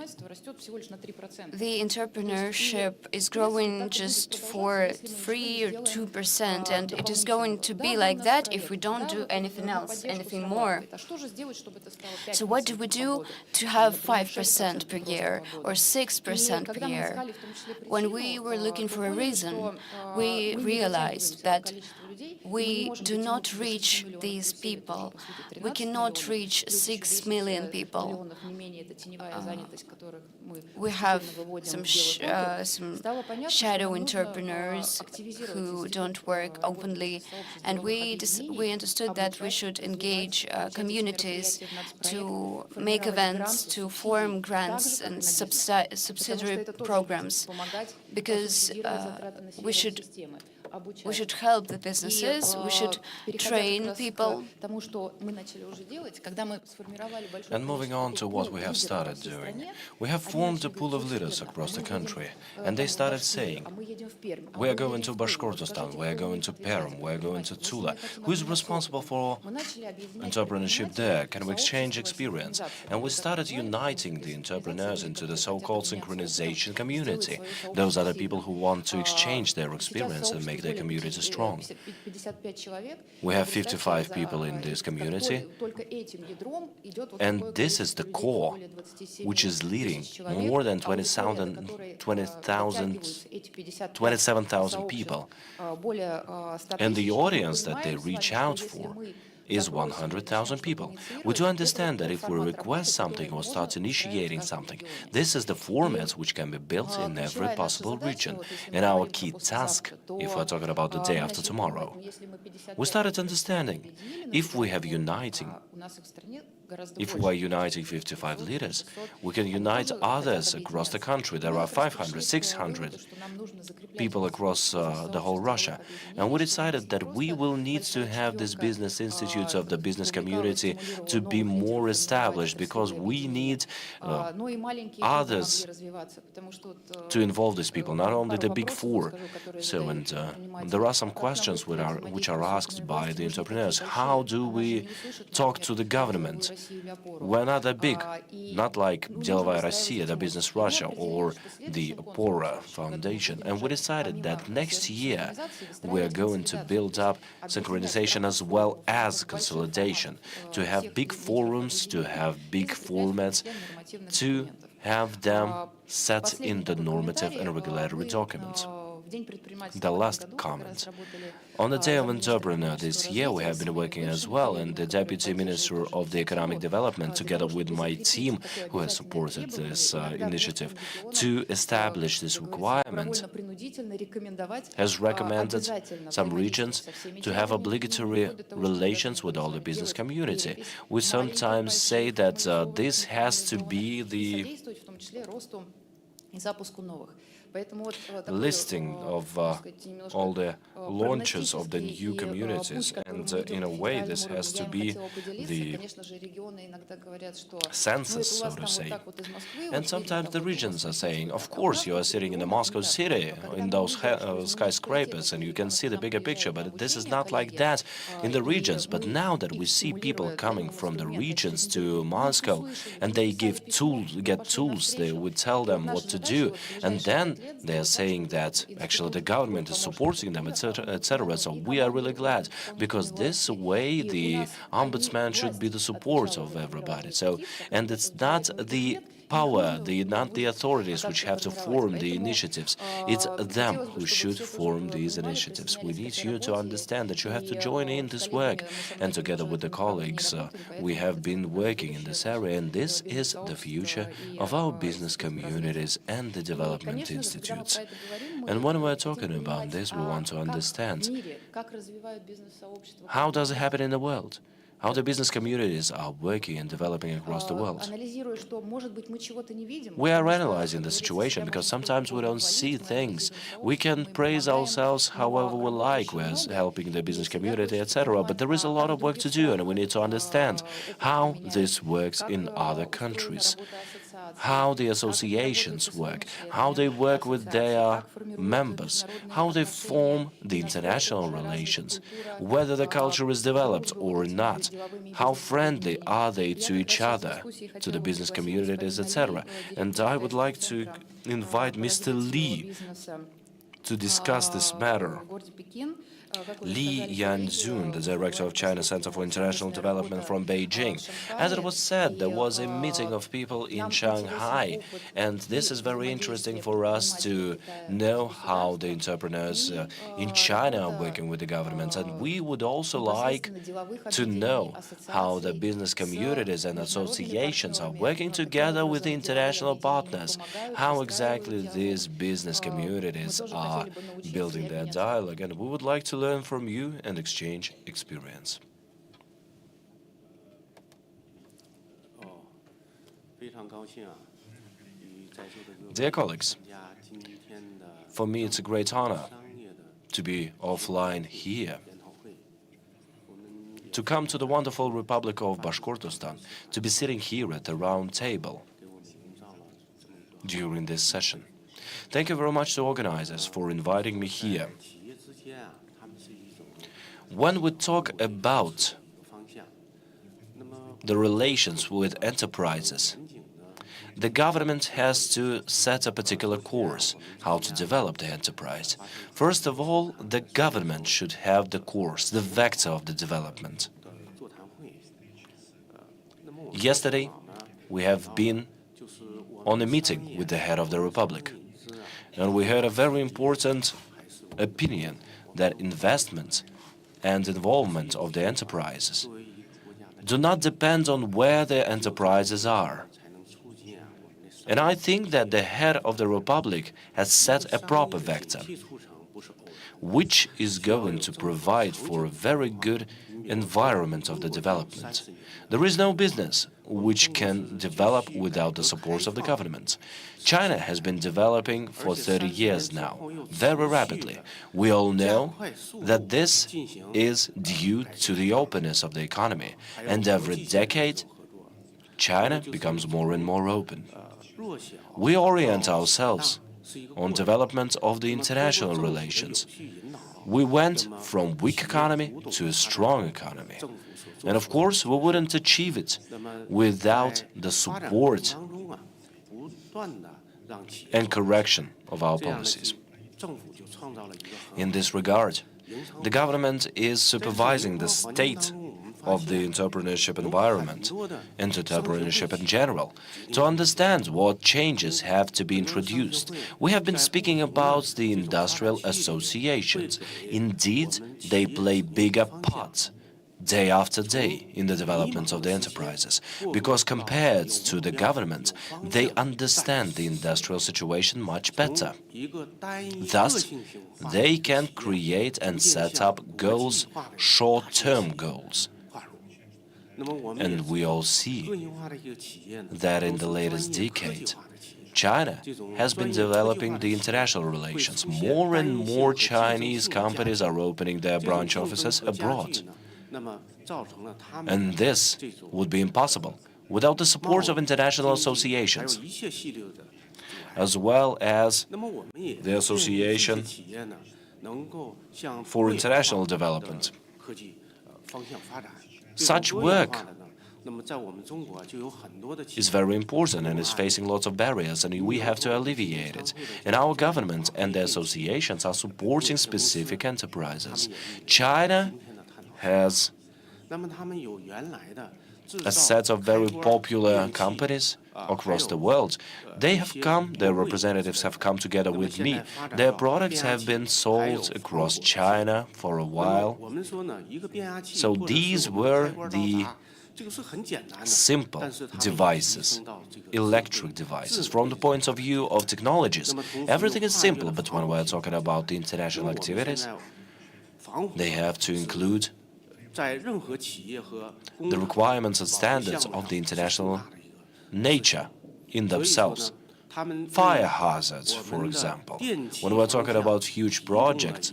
the entrepreneurship is growing just for 3 or 2%, and it is going to be like that if we don't do anything else, anything more. So what do we do to have 5% per year or 6% per year? When we were looking for a reason, we realized that we do not reach these people. We cannot reach 6 million people. We have some shadow entrepreneurs who don't work openly, and we understood that we should engage communities to make events, to form grants and subsidiary programs, because we should help the businesses, we should train people. And moving on to what we have started doing, we have formed a pool of leaders across the country, and they started saying, we are going to Bashkortostan, we are going to Perm, we are going to Tula. Who is responsible for entrepreneurship there? Can we exchange experience? And we started uniting the entrepreneurs into the so-called synchronization community. Those are the people who want to exchange their experience and make their community strong. We have 55 people in this community, and this is the core, which is leading more than 27,000 people. And the audience that they reach out for is 100,000 people. We do understand that if we request something or start initiating something, this is the format which can be built in every possible region. And our key task, if we're talking about the day after tomorrow, we started understanding if we are uniting 55 leaders, we can unite others across the country. There are 500, 600 people across the whole Russia. And we decided that we will need to have these business institutes of the business community to be more established, because we need others to involve these people, not only the big four. So, and there are some questions which are asked by the entrepreneurs. How do we talk to the government? We're not that big, not like Delovaya Россия, the Business Russia, or the Pora Foundation. And we decided that next year we're going to build up synchronization as well as consolidation, to have big forums, to have big formats, to have them set in the normative and regulatory documents. The last comment. On the Day of Entrepreneur this year, we have been working as well, and the Deputy Minister of the Economic Development, together with my team, who has supported this initiative, to establish this requirement, has recommended some regions to have obligatory relations with all the business community. We sometimes say that this has to be the listing of all the launches of the new communities, and in a way this has to be the census, so to say. And sometimes the regions are saying, of course, you are sitting in the Moscow city, in those skyscrapers, and you can see the bigger picture, but this is not like that in the regions. But now that we see people coming from the regions to Moscow, and they get tools, they would tell them what to do, and then they are saying that actually the government is supporting them, etc., etc. So we are really glad, because this way the ombudsman should be the support of everybody. So, and it's not the power, not the authorities which have to form the initiatives. It's them who should form these initiatives. We need you to understand that you have to join in this work. And together with the colleagues, we have been working in this area, and this is the future of our business communities and the development institutes. And when we're talking about this, we want to understand how does it happen in the world? How the business communities are working and developing across the world. We are analyzing the situation because sometimes we don't see things. We can praise ourselves however we like, we're helping the business community, etc. But there is a lot of work to do, and we need to understand how this works in other countries, how the associations work, how they work with their members, how they form the international relations, whether the culture is developed or not, how friendly are they to each other, to the business communities, etc. And I would like to invite Mr. Lee to discuss this matter. Li Yanzun, the director of China Center for International Development from Beijing. As it was said, there was a meeting of people in Shanghai, and this is very interesting for us to know how the entrepreneurs in China are working with the government, and we would also like to know how the business communities and associations are working together with the international partners, how exactly these business communities are building their dialogue, and we would like to learn from you and exchange experience. Dear colleagues, for me it's a great honor to be offline here, to come to the wonderful Republic of Bashkortostan, to be sitting here at the round table during this session. Thank you very much to organizers for inviting me here. When we talk about the relations with enterprises, the government has to set a particular course, how to develop the enterprise. First of all, the government should have the course, the vector of the development. Yesterday, we have been on a meeting with the head of the Republic, and we heard a very important opinion that investment and involvement of the enterprises do not depend on where the enterprises are. And I think that the head of the Republic has set a proper vector, which is going to provide for a very good environment of the development. There is no business which can develop without the support of the government. China has been developing for 30 years now, very rapidly. We all know that this is due to the openness of the economy, and every decade, China becomes more and more open. We orient ourselves on development of the international relations. We went from weak economy to a strong economy. And of course, we wouldn't achieve it without the support and correction of our policies. In this regard, the government is supervising the state of the entrepreneurship environment and entrepreneurship in general, to understand what changes have to be introduced. We have been speaking about the industrial associations. Indeed, they play bigger parts day after day in the development of the enterprises, because compared to the government, they understand the industrial situation much better. Thus, they can create and set up goals, short-term goals. And we all see that in the latest decade, China has been developing the international relations. More and more Chinese companies are opening their branch offices abroad. And this would be impossible without the support of international associations, as well as the Association for International Development. Such work is very important and is facing lots of barriers, and we have to alleviate it. And our government and the associations are supporting specific enterprises. China has a set of very popular companies across the world. They have come, their representatives have come together with me. Their products have been sold across China for a while. So these were the simple devices, electric devices. From the point of view of technologies, everything is simple, but when we're talking about the international activities, they have to include the requirements and standards of the international nature in themselves. Fire hazards, for example. When we're talking about huge projects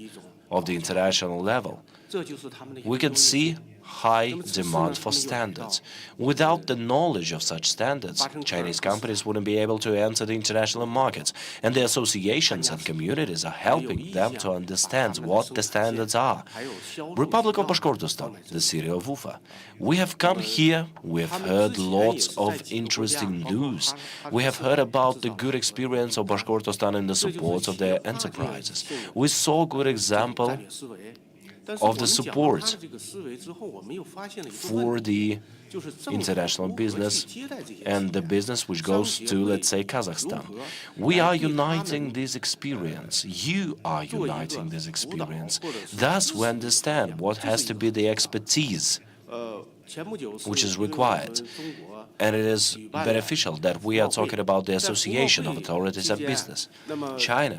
of the international level, we can see high demand for standards. Without the knowledge of such standards, Chinese companies wouldn't be able to enter the international markets, and the associations and communities are helping them to understand what the standards are. Republic of Bashkortostan, the city of Ufa. We have come here, we have heard lots of interesting news. We have heard about the good experience of Bashkortostan in the support of their enterprises. We saw a good example of the support for the international business and the business which goes to, let's say, Kazakhstan. We are uniting this experience. You are uniting this experience. Thus, we understand what has to be the expertise which is required. And it is beneficial that we are talking about the Association of Authorities of Business. China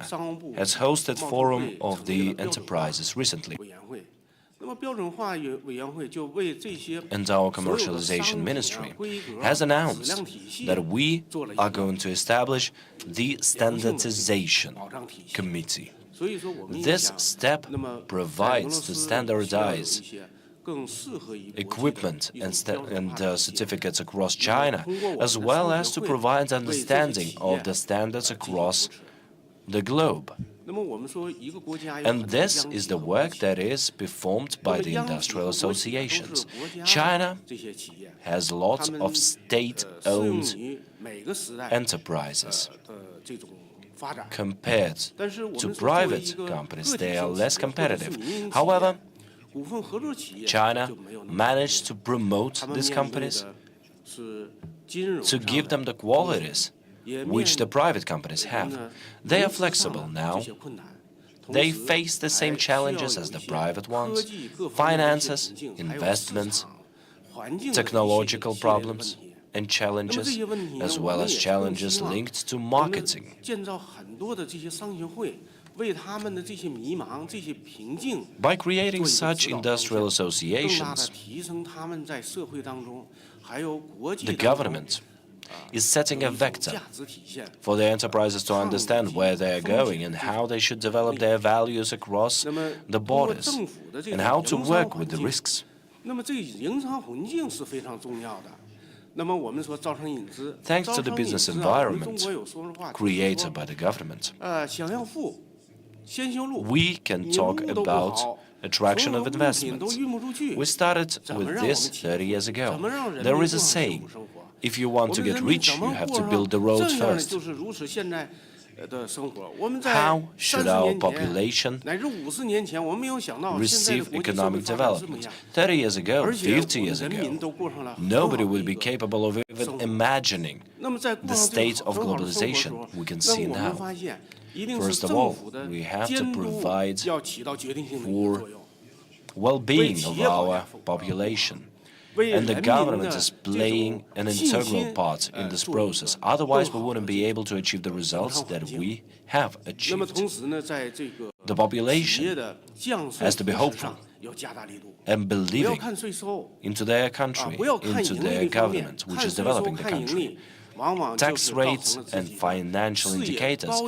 has hosted Forum of the Enterprises recently. And our Commercialization Ministry has announced that we are going to establish the Standardization Committee. This step provides to standardize equipment and certificates across China, as well as to provide understanding of the standards across the globe. And this is the work that is performed by the industrial associations. China has lots of state-owned enterprises. Compared to private companies, they are less competitive. However, China managed to promote these companies, to give them the qualities which the private companies have. They are flexible now. They face the same challenges as the private ones: finances, investments, technological problems and challenges, as well as challenges linked to marketing. By creating such industrial associations, the government is setting a vector for the enterprises to understand where they are going and how they should develop their values across the borders and how to work with the risks. Thanks to the business environment created by the government, we can talk about attraction of investment. We started with this 30 years ago. There is a saying: if you want to get rich, you have to build the roads first. How should our population receive economic development? 30 years ago, 50 years ago, nobody would be capable of even imagining the state of globalization we can see now. First of all, we have to provide for well-being of our population. And the government is playing an integral part in this process. Otherwise, we wouldn't be able to achieve the results that we have achieved. The population has to be hopeful and believing into their country, into their government, which is developing the country. Tax rates and financial indicators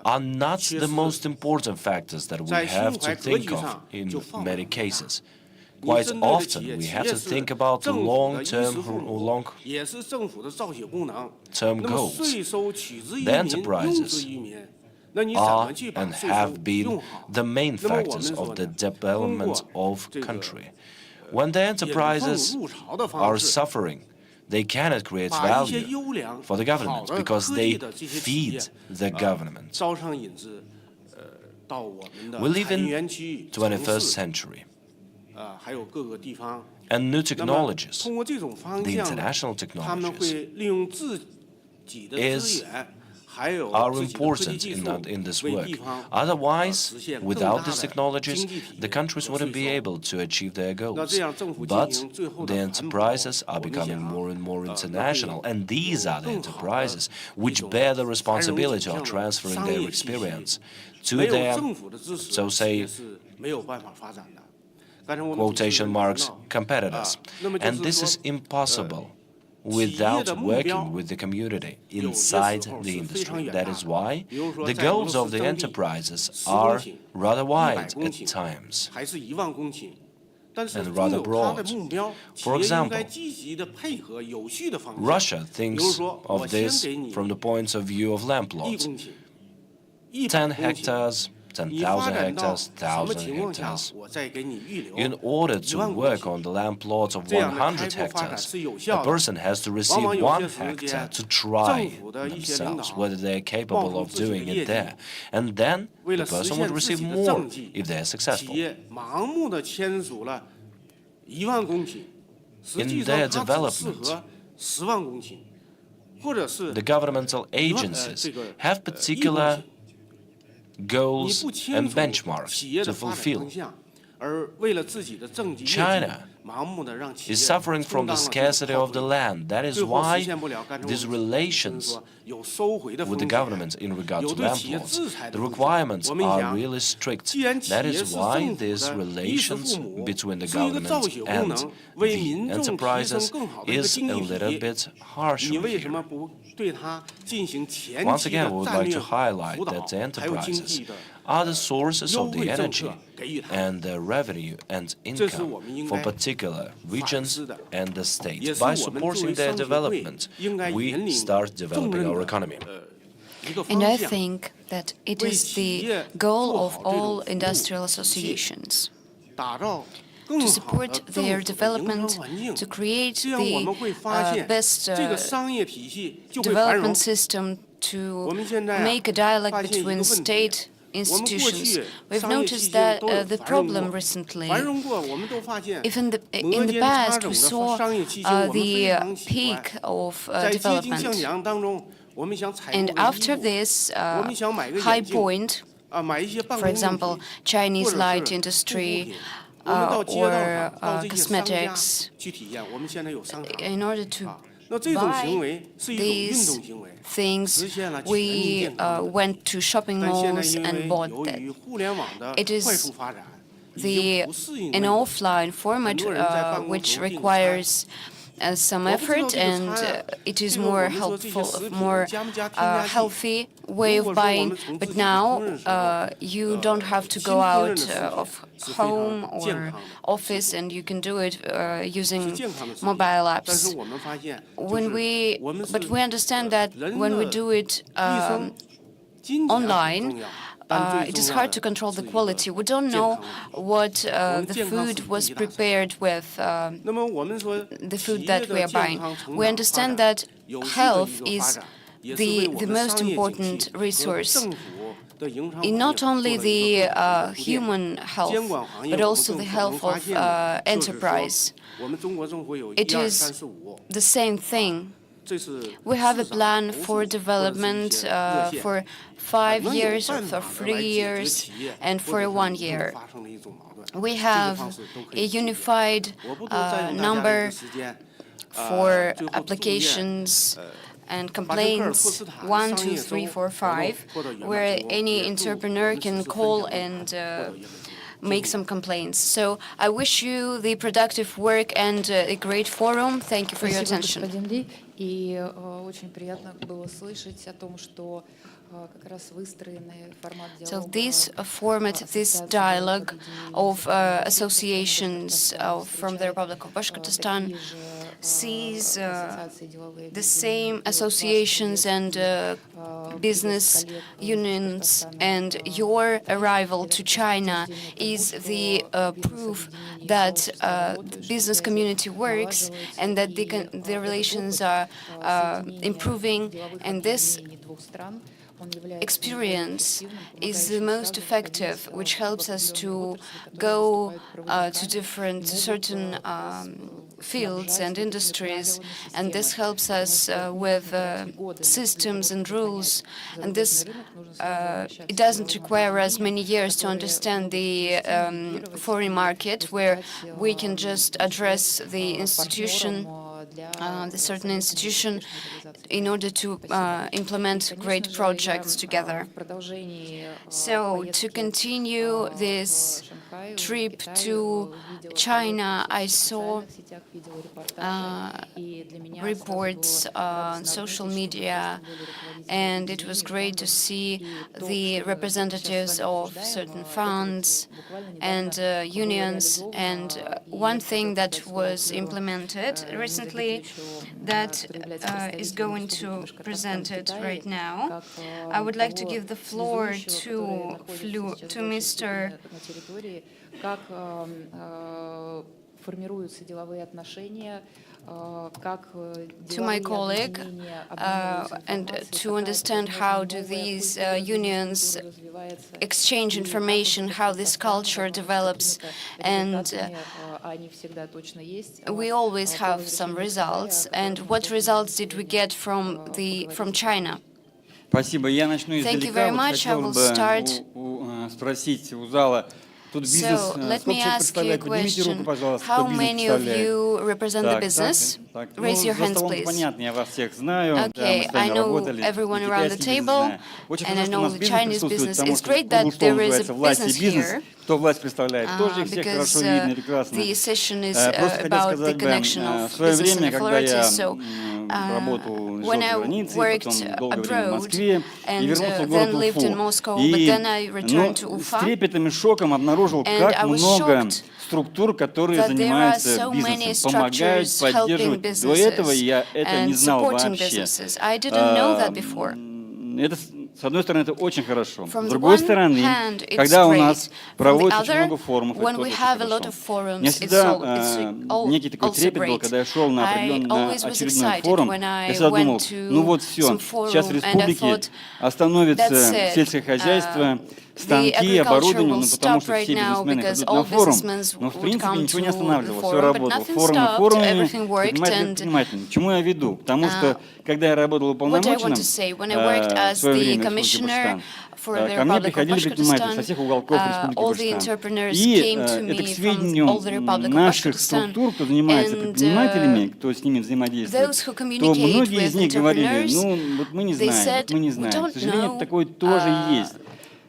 are not the most important factors that we have to think of in many cases. Quite often, we have to think about long-term goals. The enterprises are and have been the main factors of the development of country. When the enterprises are suffering, they cannot create value for the government because they feed the government. We live in the 21st century. And new technologies, the international technologies, are important in this work. Otherwise, without these technologies, the countries wouldn't be able to achieve their goals. But the enterprises are becoming more and more international, and these are the enterprises which bear the responsibility of transferring their experience to their, so say, quotation marks, competitors. And this is impossible without working with the community inside the industry. That is why the goals of the enterprises are rather wide at times and rather broad. For example, Russia thinks of this from the point of view of land plots. 10 hectares, 10,000 hectares, 1,000 hectares. In order to work on the land plots of 100 hectares, a person has to receive 1 hectare to try themselves whether they are capable of doing it there. And then the person would receive more if they are successful. In their development, the governmental agencies have particular goals and benchmarks to fulfill. China is suffering from the scarcity of the land. That is why these relations with the government in regard to land plots, the requirements are really strict. That is why these relations between the government and the enterprises is a little bit harsh over here. Once again, we would like to highlight that the enterprises are the sources of the energy and the revenue and income for particular regions and the state. By supporting their development, we start developing our economy. And I think that it is the goal of all industrial associations to support their development, to create the best development system, to make a dialogue between state institutions. We've noticed that the problem recently, if in the past we saw the peak of development, and after this high point, for example, Chinese light industry or cosmetics, in order to buy these things, we went to shopping malls and bought that. It is an offline format which requires some effort, and it is more helpful, more healthy way of buying. But now you don't have to go out of home or office, and you can do it using mobile apps. But we understand that when we do it online, it is hard to control the quality. We don't know what the food was prepared with, the food that we are buying. We understand that health is the most important resource, in not only the human health, but also the health of enterprise. It is the same thing. We have a plan for development for 5 years, or for 3 years, and for 1 year. We have a unified number for applications and complaints, 1, 2, 3, 4, 5, where any entrepreneur can call and make some complaints. So I wish you the productive work and a great forum. Thank you for your attention. И очень приятно было слышать о том, что как раз выстроенный формат диалога. So this format, this dialogue of associations from the Republic of Bashkortostan sees the same associations and business unions, and your arrival to China is the proof that the business community works and that the relations are improving, and this experience is the most effective, which helps us to go to certain fields and industries, and this helps us with systems and rules, and this it doesn't require us many years to understand the foreign market, where we can just address the institution, the certain institution, in order to implement great projects together. So to continue this trip to China, I saw reports on social media, and it was great to see the representatives of certain funds and unions. And one thing that was implemented recently that is going to present it right now. I would like to give the floor to Mr. To my colleague, and to understand how do these unions exchange information, how this culture develops, and we always have some results. And what results did we get from China? Thank you very much. I will start. So, let me ask you a question. How many of you represent the business? Raise your hands, please. Okay, I know everyone around the table, and I know the Chinese business. It's great that there is a business here, because the session is about the connection of business and authorities. So, when I worked abroad and then lived in Moscow, but then I returned to Ufa, and I was shocked that there are so many structures helping businesses and supporting businesses. I didn't know that before. это, с одной стороны, это очень хорошо. С From the другой one стороны, hand, it's когда у great. нас From the проводится очень other, много форумов, это when тоже we очень have a lot хорошо. of forums, У меня it's всегда all некий такой also трепет был, great. когда я шел на I always was очередной excited форум. when Я I всегда думал, went to ну вот все, some сейчас в forum, and I республике thought, остановится that's it. сельское хозяйство, The станки, agriculture оборудование, will ну потому stop что right все now бизнесмены because пойдут all на форум. businessmen Но в would принципе come ничего не to the останавливало, все forum, but работало. nothing Форумы stopped, форумами, everything worked, предприниматели and предпринимателями. К чему я веду? Потому что, когда я работал what I want уполномоченным to say, when I worked в as свое the время в Республике commissioner Башкортостан, for the ко мне Republic of приходили предприниматели со Bashkortostan, всех уголков Республики all the Башкортостан. entrepreneurs И came to это, к me from сведению all the Republic of наших Bashkortostan, структур, кто занимается and предпринимателями, кто с ними взаимодействует, those who то communicate многие из with них говорили, entrepreneurs, ну вот мы не they знаем, said, вот мы не we знаем. К don't сожалению, know, такое тоже есть.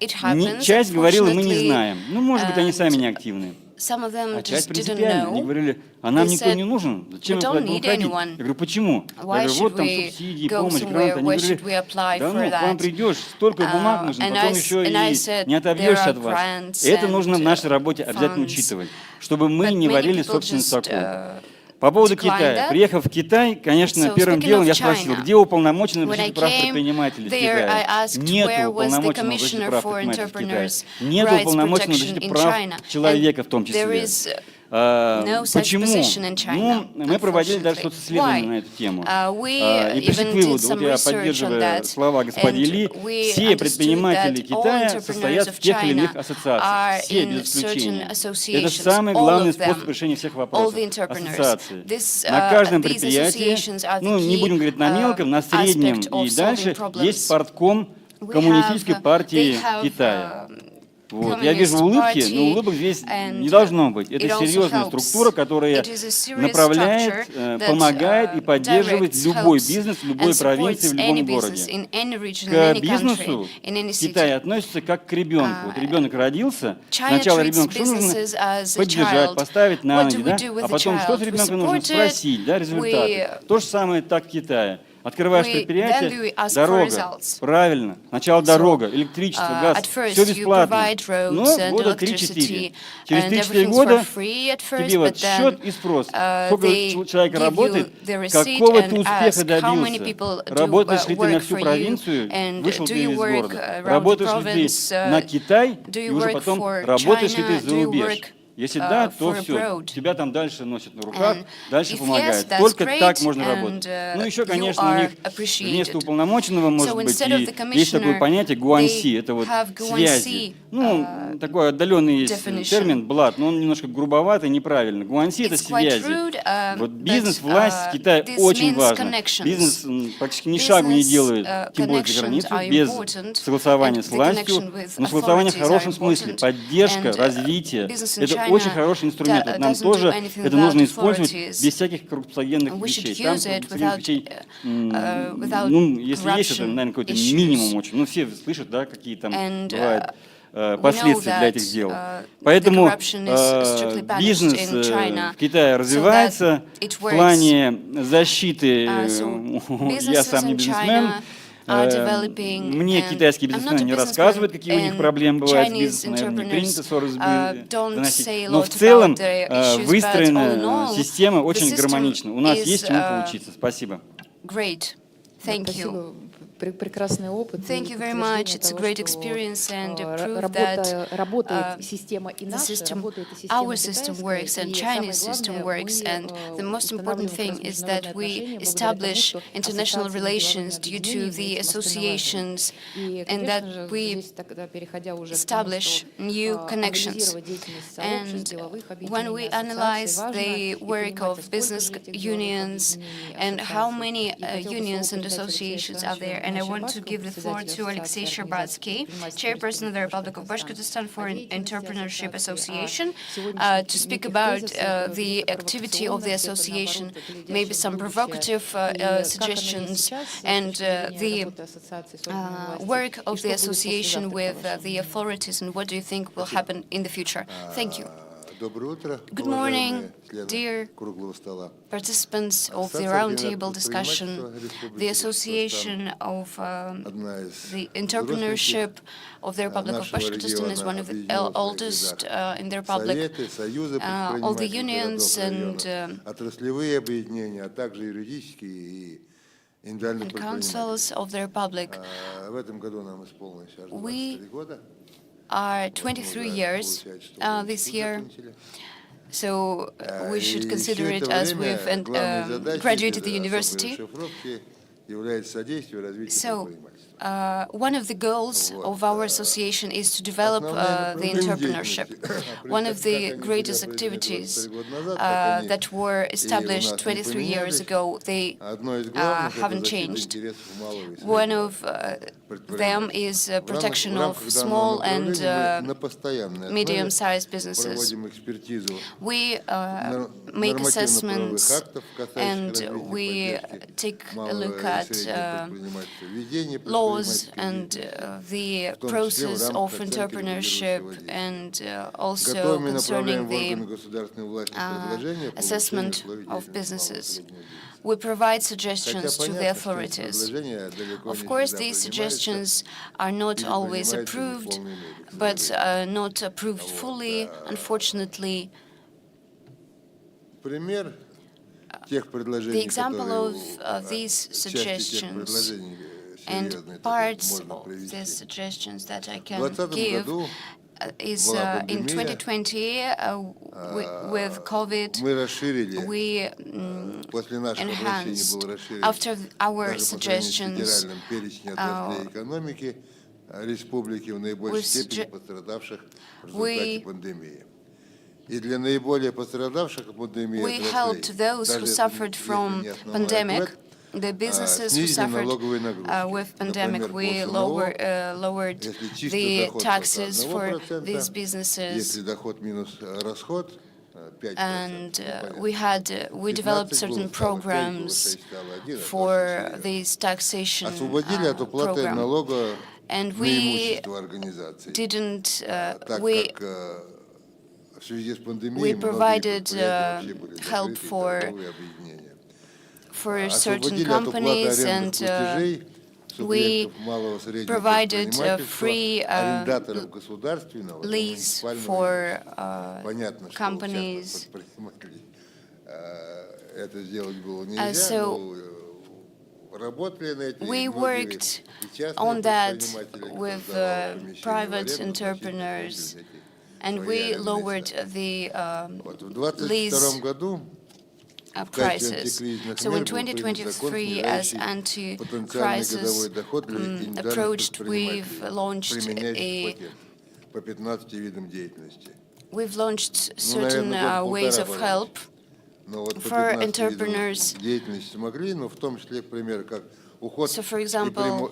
it happens, Часть говорила, мы не unfortunately, знаем. Ну, может быть, они сами не and активны. some of them А часть just didn't принципиально. Они know. говорили, а нам They никто said, не нужен. Зачем we мы don't куда-то будем need ходить? anyone. Я говорю, почему? Я Why говорю, вот should там we субсидии, go помощь, somewhere? гранты. Они Why говорили, should we apply да for ну, к вам that? придешь, столько бумаг нужно, And потом еще I и said, не there отобьешься are от вас. grants Это нужно в and нашей работе обязательно funds. учитывать, чтобы мы But не many варили people собственный just, сокол. По поводу declined Китая. that. Приехав в Китай, конечно, So, первым speaking делом of я спросил, China, где уполномоченный when I защитить прав came предпринимателей в there, I Китае? asked Нету where was the уполномоченного защиты commissioner прав for предпринимателей в Китае. entrepreneurs' Нету rights уполномоченного protection защиты in прав China. человека в том And there числе. is no such Почему? position in China, Ну, мы проводили даже unfortunately. социсследование Why? на эту тему. We И пришли к even did выводу, вот some я research on поддерживаю that, слова господина Ли, and we все understood предприниматели that all Китая entrepreneurs состоят of в тех или China иных are ассоциациях, все in без исключения. certain Это associations, самый all главный of them, способ решения всех all вопросов. the entrepreneurs. Ассоциации. This, На каждом these предприятии, associations are the ну не key, будем говорить на мелком, на среднем aspect of и дальше solving есть problems. партком We Коммунистической have- партии they have, Китая. Вот. Я Communist вижу улыбки, Party, но улыбок здесь and не должно быть. Это it also серьезная helps. структура, которая It is a serious направляет, structure that, помогает и поддерживает directs, любой helps, бизнес в любой and провинции, в supports любом any городе. business in any region, in К any бизнесу country, in any city. Китай относится как к ребенку. Вот ребенок родился, China сначала treats ребенку что нужно? businesses as a Поддержать, child. поставить на What ноги, do we да? do with А the потом что с child? We ребенком нужно? support it, Спросить, да, результаты. То же самое так в Китае. Открываешь then we предприятие, ask for дорога, results. Правильно. Сначала дорога, электричество, газ, At first все you бесплатно. provide roads Но and года electricity, 3-4. Через and 3-4 everything's года for free at first, тебе вот but then, счет и спрос. Сколько they человек give работает, you the receipt какого ты and успеха ask how many добился. people do, Работаешь ли ты на work всю for you, провинцию, and вышел do ты you из work города. around the Работаешь ли province, ты на Китай, do you и уже work потом for работаешь ли ты China, за do you рубеж. work, Если да, то for все, abroad. тебя там дальше носят на руках, And дальше if помогают. yes, that's Только great, так можно and, работать. Ну еще, you конечно, у are них appreciated. вместо уполномоченного, может So быть, instead of и the есть такое commissioner, понятие гуанси, they это вот have связи. guanxi, Ну, такой отдаленный есть definition. термин, блат, но он немножко грубоватый, неправильно. Гуанси — это It's quite связи. rude, Вот but, бизнес, власть в Китае this очень means важно. connections. Бизнес практически ни шагу не Business, делает, тем более за connections границу, are без important, согласования and с the властью, connection with но согласование в authorities хорошем are смысле, important, поддержка, and, развитие. business in Это China очень хороший инструмент. Вот нам doesn't do тоже anything это нужно without использовать authorities. без всяких коррупциогенных We should вещей. Там use it коррупциогенных without, вещей, without ну, если есть, это, corruption наверное, какой-то issues. минимум очень. Ну, все слышат, да, какие там And, бывают we последствия know для that, этих дел. the Поэтому corruption is strictly punished бизнес in China, в Китае so развивается that it в плане защиты. so Я сам не businesses in бизнесмен. China are developing, Мне and китайские I'm not бизнесмены a не businessman, рассказывают, какие у них and проблемы бывают с Chinese бизнесом. Наверное, не принято ссоры don't выносить. say a Но lot в целом about their issues, but all in выстроена all, система the очень system гармонична. У нас is, есть чему поучиться. Спасибо. Great. Thank you. Спасибо. Прекрасный опыт. Thank you very much. It's a great experience and proof that работает система и the наша, system, работает и система our system китайская, works and и Chinese самое system главное, works. мы And the most important thing устанавливаем is that we международные отношения establish благодаря тому, что international ассоциации relations международных due to объединений the являются associations И, and конечно that же, we здесь тогда, переходя уже к тому, establish что, new connections. анализировать деятельность сообществ, And деловых when we объединений, analyze ассоциаций, the важно work и of понимать, business сколько же этих деловых unions объединений, and how ассоциаций. many И хотела бы unions слово and передать associations Алексею are there. And I want to Щербатскому, give the floor to председателю Alexei Ассоциации Sherbatsky, предпринимательской chairperson of the Republic of Башкортостана, Bashkortostan for о an деятельности Entrepreneurship ассоциации, Association, о to speak сегодняшних about тезисах, the activity of the association, maybe some provocative suggestions, and the work of the association with the authorities, and what do you think will happen in the future? Thank you. Good morning, dear participants of the roundtable discussion. The Association of the Entrepreneurship of the Republic of Bashkortostan is one of the oldest in the Republic. All the unions and and councils of the Republic. В этом году нам исполнилось аж We 23 года. are 23 years this year, so we should consider it as we've graduated the university. So one of the goals of our association is to develop the entrepreneurship. One of the greatest activities that were established 23 years ago, they haven't changed. One of them is protection of small and medium-sized businesses. We make assessments and we take a look at laws and the process of entrepreneurship, and also concerning the assessment of businesses. We provide suggestions to the authorities. Of course, these suggestions are not always approved, but not approved fully, unfortunately. The example of these suggestions and parts of these suggestions that I can give is in 2020, with COVID, we enhanced, after our suggestions, we helped those who suffered from pandemic, the businesses who suffered with pandemic. We lowered the taxes for these businesses, and we developed certain programs for this taxation program, and we didn't we provided help for certain companies, and we provided free lease for companies. So we worked on that with private entrepreneurs, and we lowered the lease prices. So in 2023, as anti-crisis approached, we've launched certain ways of help for entrepreneurs. So, for example,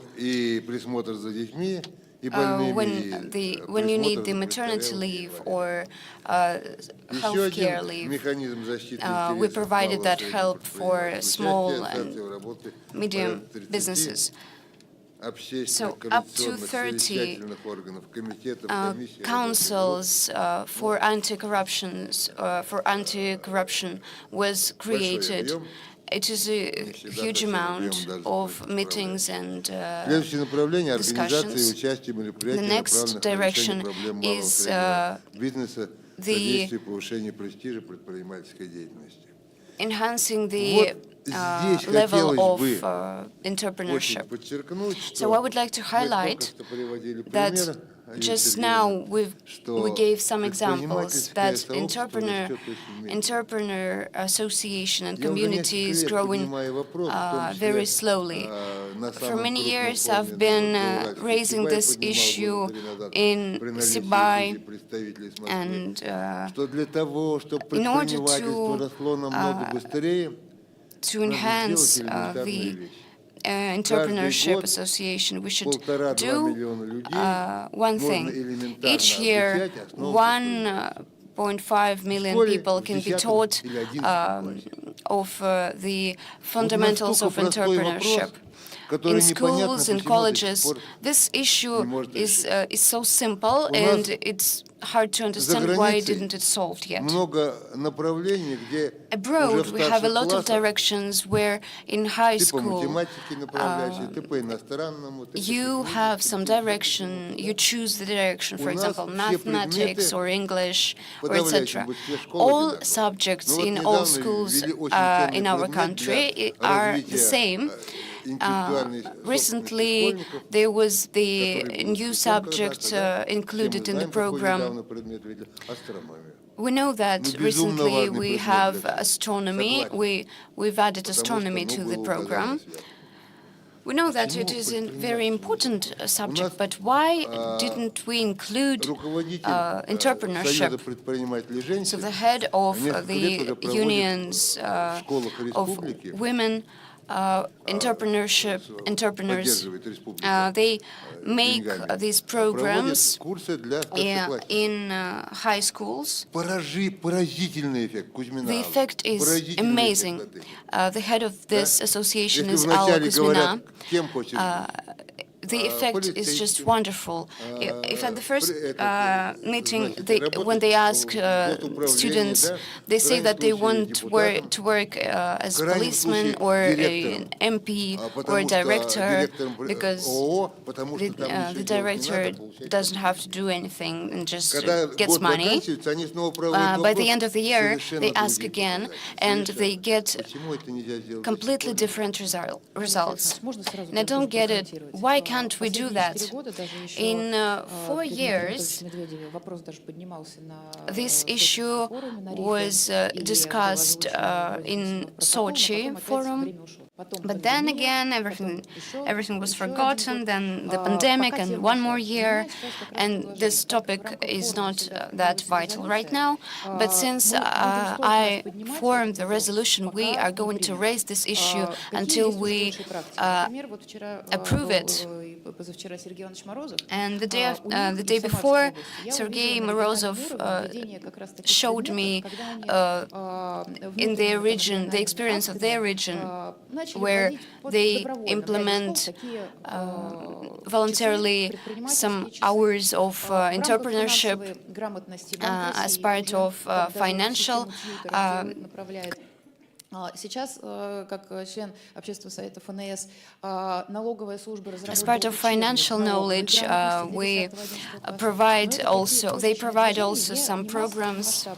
when you need the maternity leave or healthcare leave, we provided that help for small and medium businesses. So up to 30 councils for anti-corruption was created. It is a huge amount of meetings and discussions. The next direction is enhancing the level of entrepreneurship. So I would like to highlight that just now we gave some examples that entrepreneur association and community is growing very slowly. For many years I've been raising this issue in Sibai, and in order to enhance the entrepreneurship association, we should do one thing. Each year, 1.5 million people can be taught of the fundamentals of entrepreneurship. In schools, in colleges, this issue is so simple, and it's hard to understand why didn't it solved yet. Abroad, we have a lot of directions where in high school you have some direction, you choose the direction, for example, mathematics or English or etc. All subjects in all schools in our country are the same, Recently, there was the new subject included in the program. We know that recently we have astronomy. We've added astronomy to the program. We know that it is a very important subject, but why didn't we include entrepreneurship? So the head of the unions of women entrepreneurs, they make these programs in high schools. The effect is amazing. The head of this association is Alla Kuzmina. The effect is just wonderful. If at the first meeting, when they ask students, they say that they want to work as a policeman or an MP or a director, because the director doesn't have to do anything and just gets money. By the end of the year, they ask again, and they get completely different results. And I don't get it. Why can't we do that? In 4 years, this issue was discussed in Sochi forum. But then again, everything was forgotten, then the pandemic and one more year, and this topic is not that vital right now. But since I formed the resolution, we are going to raise this issue until we approve it. And the day before, Sergei Morozov showed me in their region, the experience of their region, where they implement voluntarily some hours of entrepreneurship as part of financial. Сейчас, как член Общественного совета ФНС, налоговая служба разработала. As part of financial knowledge, they provide also some programs.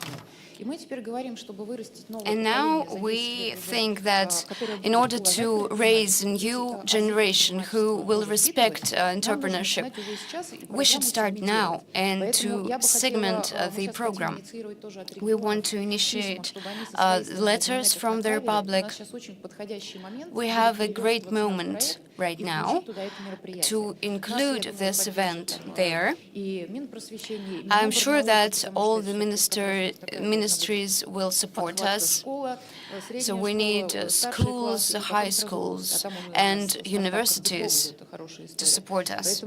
And now we think that in order to raise a new generation who will respect entrepreneurship, we should start now and to segment the program. We want to initiate letters from the Republic. We have a great moment right now to include this event there. I'm sure that all the ministries will support us. So we need schools, high schools, and universities to support us.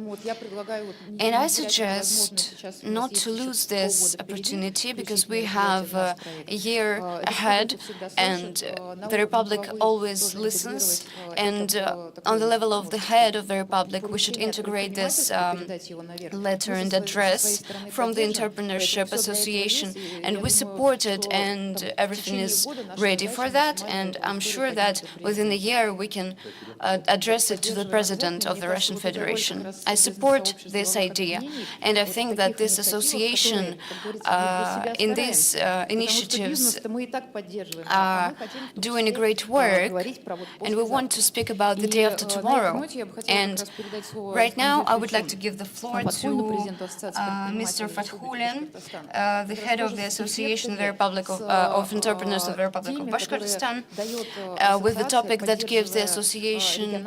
And I suggest not to lose this opportunity, because we have a year ahead, and the Republic always listens. And on the level of the head of the Republic, we should integrate this letter and address from the Entrepreneurship Association. And we support it, and everything is ready for that, and I'm sure that within a year we can address it to the President of the Russian Federation. I support this idea, and I think that this association in these initiatives are doing a great work, and we want to speak about the day after tomorrow. And right now I would like to give the floor to Mr. Fathulin, the head of the Association of the Republic of Entrepreneurs of the Republic of Bashkortostan, with the topic that gives the association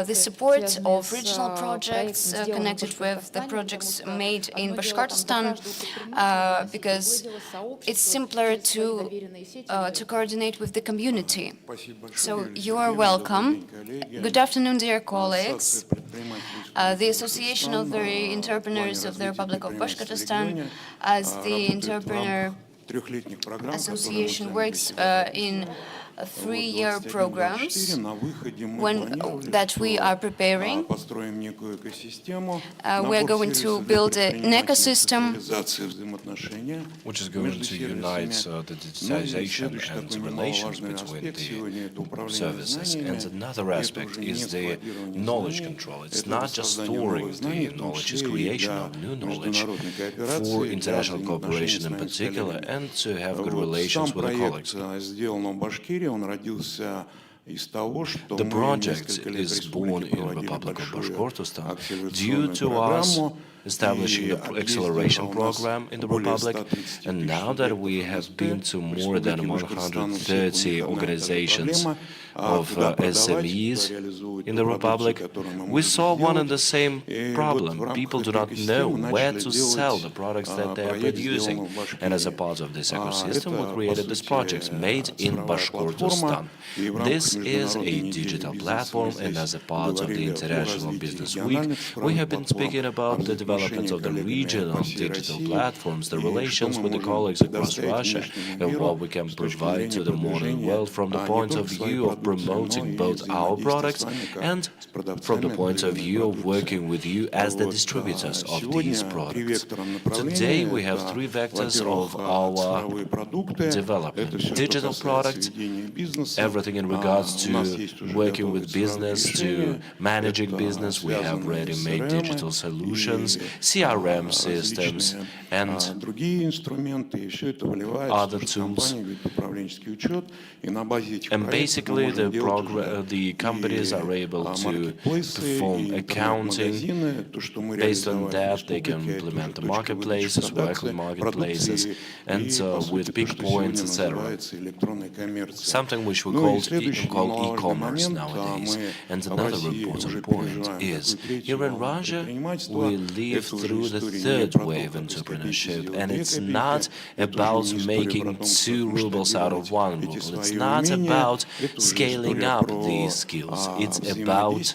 the support of regional projects connected with the projects made in Bashkortostan, because it's simpler to coordinate with the community. So you are welcome. Good afternoon, dear colleagues. The Association of the Entrepreneurs of the Republic of Bashkortostan, as the entrepreneur association, works in 3-year programs that we are preparing. We are going to build an ecosystem which is going to unite the digitization and the relations between the services. And another aspect is the knowledge control. It's not just storing the knowledge, it's creation of new knowledge for international cooperation in particular, and to have good relations with the colleagues. Он родился The project is born in the Republic of Bashkortostan due to us establishing the acceleration program in the Republic, and now that we have been to more than 130 organizations of SMEs in the Republic, we saw one and the same problem. People do not know where to sell the products that they are producing. And as a part of this ecosystem, we created this project, Made in Bashkortostan. This is a digital platform, and as a part of the International Business Week, we have been speaking about the development of the regional digital platforms, the relations with the colleagues across Russia, and what we can provide to the modern world from the point of view of promoting both our products and from the point of view of working with you as the distributors of these products. Today we have three vectors of our development. Digital products, everything in regards to working with business, to managing business. We have ready-made digital solutions, CRM systems, and other tools. And basically the companies are able to perform accounting. Based on that, they can implement the marketplaces, work with marketplaces, and with big points, etc. Something which we call e-commerce nowadays. And another important point is, here in Russia, we live through the third wave entrepreneurship, and it's not about making 2 rubles out of 1 ruble. It's not about scaling up these skills. It's about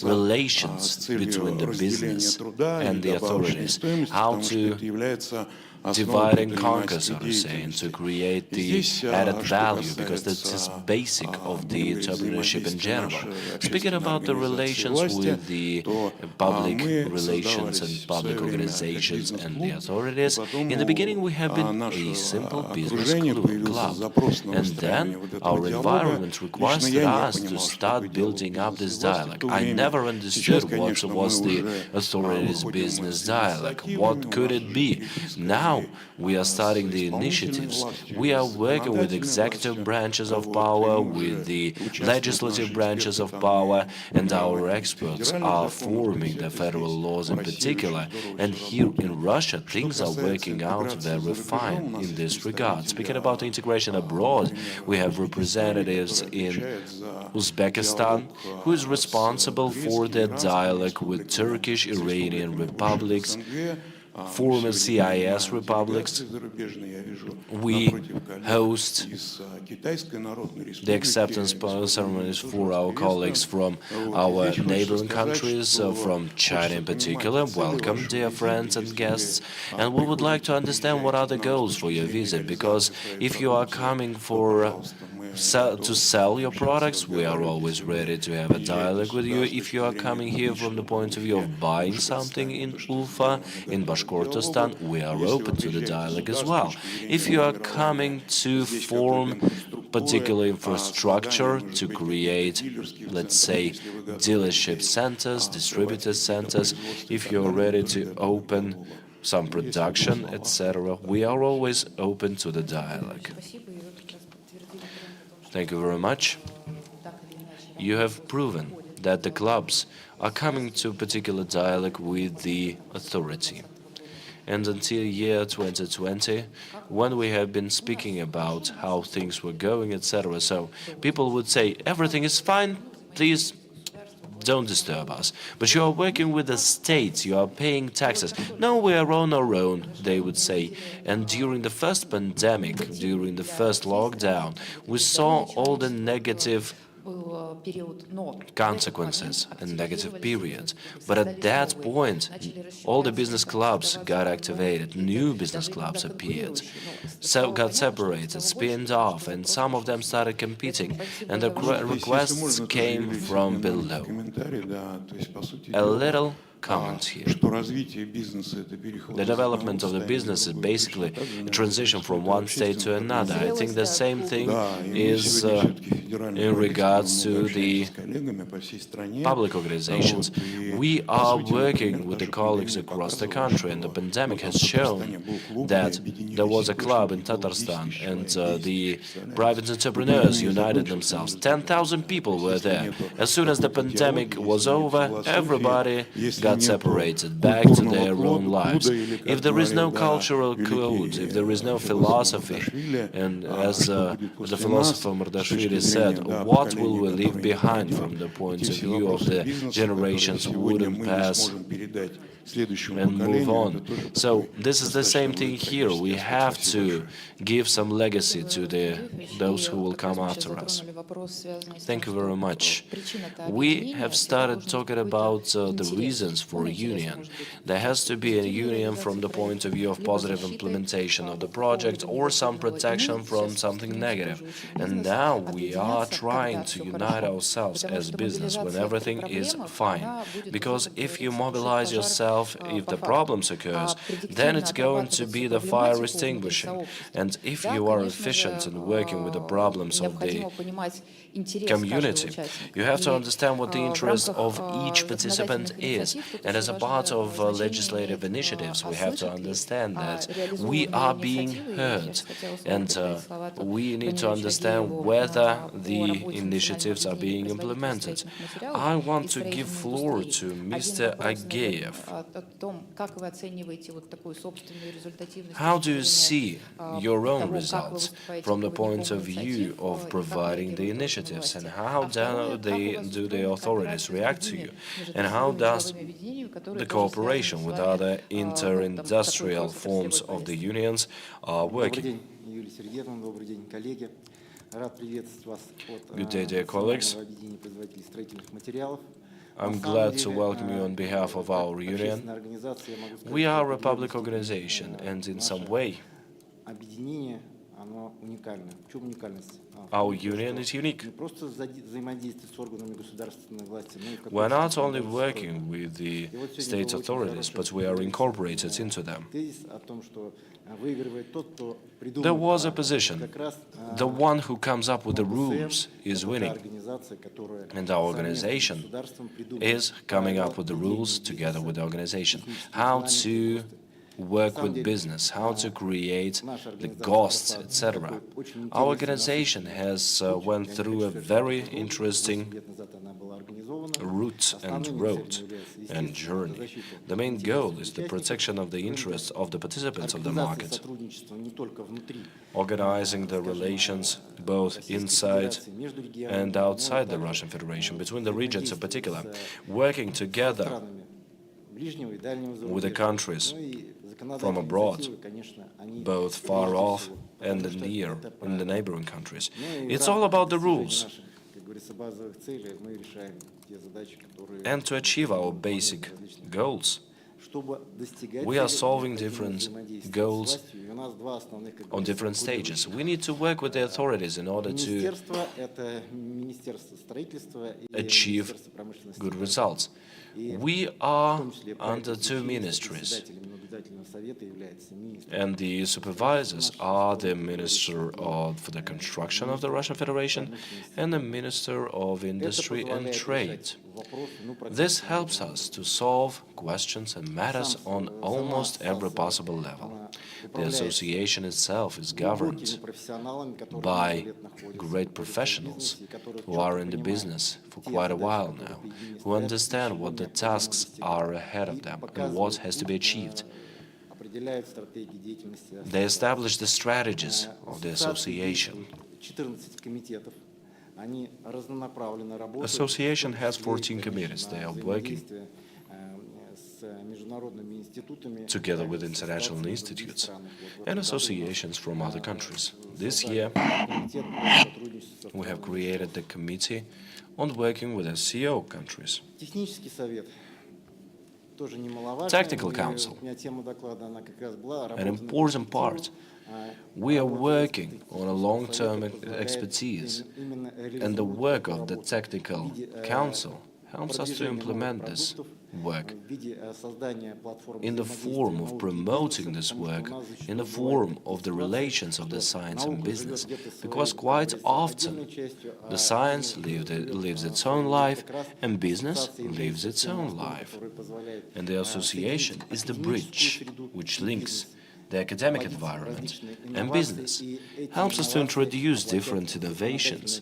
relations between the business and the authorities, how to divide and conquer, so to say, and to create the added value, because this is basic of the entrepreneurship in general. Speaking about the relations with the public relations and public organizations and the authorities, in the beginning we have been a simple business club, and then our environment requested us to start building up this dialogue. I never understood what was the authorities' business dialogue. What could it be? Now we are starting the initiatives. We are working with executive branches of power, with the legislative branches of power, and our experts are forming the federal laws in particular. And here in Russia, things are working out very fine in this regard. Speaking about integration abroad, we have representatives in Uzbekistan, who is responsible for the dialogue with Turkish, Iranian republics, former CIS republics. We host the acceptance ceremonies for our colleagues from our neighboring countries, from China in particular. Welcome, dear friends and guests. And we would like to understand what are the goals for your visit, because if you are coming to sell your products, we are always ready to have a dialogue with you. If you are coming here from the point of view of buying something in Ufa, in Bashkortostan, we are open to the dialogue as well. If you are coming to form particular infrastructure to create, let's say, dealership centers, distributor centers, if you are ready to open some production, etc., we are always open to the dialogue. Thank you very much. You have proven that the clubs are coming to a particular dialogue with the authority. And until year 2020, when we have been speaking about how things were going, etc., so people would say, everything is fine, please don't disturb us. But you are working with the state, you are paying taxes. No, we are on our own, they would say. And during the first pandemic, during the first lockdown, we saw all the negative consequences and negative periods. But at that point, all the business clubs got activated, new business clubs appeared, so got separated, spinned off, and some of them started competing, and the requests came from below. A little comment here. что развитие бизнеса — это переход The из одного development of the состояния business в is другое. basically Точно так же a transition from one state to another. I think the same thing Да, и мы is сегодня все-таки федеральное in правительство, regards мы to много the общаемся с коллегами по всей стране. public organizations. We По are сути, working например, with the даже colleagues пандемия across the показывала, country, and the что pandemic там has в shown Татарстане был клуб, где that объединились there was a club in ИПшники, было 10 Tatarstan, тысяч and человек, 10 the тысяч, представляете? private И entrepreneurs пандемия united закончилась, themselves. там 10,000 people were Если there. нету As soon as the какой-то pandemic идеологии, was если нет over, философии, everybody если got нету separated back to культурного their own lives. кода, или, как If there is no говорил, да, cultural code, if there is no великий philosophy, Мардашвили, and as что будет the после philosopher нас, с Mardashvili точки said, зрения, да, what will we поколения, leave которое не behind пройдет, from the и point те of все view of вопросы the бизнеса, которые generations who сегодня wouldn't мы не pass сможем передать следующему and move поколению, on. это тоже So такой this is the same достаточно thing here. We трагический have аспект. Спасибо to большое. give some legacy to those who will Как раз come мы сейчас after us. затронули вопрос, связанный с Thank тем, you very что much. причина-то We объединения have всегда started должен быть talking какой-то about the интерес. reasons for Он интерес union. может быть There has to be a позитивной union from the реализации point of view of проекта, либо positive защиты implementation of the какого-либо project or some негативного. И protection мы from сейчас something стремимся negative. тоже учить And бизнес now we are объединяться, trying когда to все unite хорошо. ourselves Потому as что business when мобилизация everything при is проблемах, fine. она будет Because уже, как if you говорится, тушить mobilize пожар yourself, if по the факту. problems occurs, then it's going to be the fire extinguishing. And if Да, you are конечно же, efficient in working with the problems of the необходимо понимать интерес community, каждого участника. you have to И, understand what the в interest рамках, of each participant законодательных is. инициатив тут And as a очень part важное of значение legislative имеет, initiatives, we have to слышат ли understand that we реализованные are being инициативы. И я heard. сейчас хотела снова And предоставить слова тут we need to Владимиру understand Сергееву whether по the работе initiatives are being национального объединения implemented. производителей строительных материалов I и want to give строительной floor индустрии. to Один Mr. вопрос, наверное, Ageyev. о том, как вы оцениваете вот такую собственную результативность How с do you точки see зрения your own того, как вы results выступаете from the проводником point of view инициатив, of и как providing the реагируют органы initiatives, and власти? how Второе, как у вас do the устроена authorities кооперация с react to другими you, and how does межотраслевыми объединениями, которые the тоже связаны cooperation с with вами, other такой inter-industrial вопрос forms отраслевой of the повестки. unions are Добрый working? день, Юлия Сергеевна, добрый день, коллеги. Рад приветствовать вас от Good day, dear colleagues. Национального объединения производителей строительных материалов. I'm glad to welcome you on behalf of our union. We are a public organization, and in some way, Объединение, оно уникально. В чем уникальность? our union is unique. Не просто взаимодействие с органами государственной власти, но и в We're not only какой-то working with the state authorities, but we are incorporated into them. тезис о том, что выигрывает тот, кто придумывает There was a правила. position. Как раз The one who comes up with the ОГСМ rules is это та winning. организация, которая And our совместно с organization государством придумывает is coming правила up with the ведения rules together бизнеса, with the organization. технических How знаний, to производства. work with business, how to create Наша the организация costs, прошла etc. такой очень Our интересный, organization has went Я не through a хочу сказать, very что 8 interesting лет назад она была организована. route and Основными road целями является, and естественно, journey. защита The main интересов goal is the участников protection of the рынка, interests of the participants of the организация market, сотрудничества не только внутри, organizing the relations both Российской inside Федерации, между регионами, and но и outside the также, Russian Federation, between the regions in particular, взаимодействие working с together странами ближнего и дальнего with the зарубежья. countries Ну и from законодательные abroad, инициативы, конечно, они both far прежде off всего, and потому что near это in the правила. neighboring countries. Ну и в It's all рамках about the достижения rules. наших, как говорится, базовых целей мы решаем те задачи, которые And to achieve our выполняют basic различные goals, Чтобы достигать we are цели, solving необходимо different взаимодействие с goals властью. И у нас два основных, как on говорится, different stages. кодирующих. We need to work with the authorities in order to Министерство — это Министерство строительства и achieve Министерство промышленности. good results. И We в are том числе по under этой two причине ministries, председателем наблюдательного совета является министр. and the supervisors are the Minister for the Construction of the Russian Federation and the Minister of Industry and Trade. This helps us to solve questions and matters on almost every possible level. The association itself is governed by great professionals who are in the business for quite a while now, who understand what the tasks are ahead of them and what has to be achieved. They establish the strategies of the association. Association has 14 committees. They are working together with international institutes and associations from other countries. This year, we have created the committee on working with SCO countries. Technical Council, an important part. We are working on a long-term expertise, and the work of the Technical Council helps us to implement this work, в виде создания платформ in the form of promoting this work, in the form of the relations of the science and business, because quite often the science lives its own life and business lives its own life. And the association is the bridge which links the academic environment and business, helps us to introduce different innovations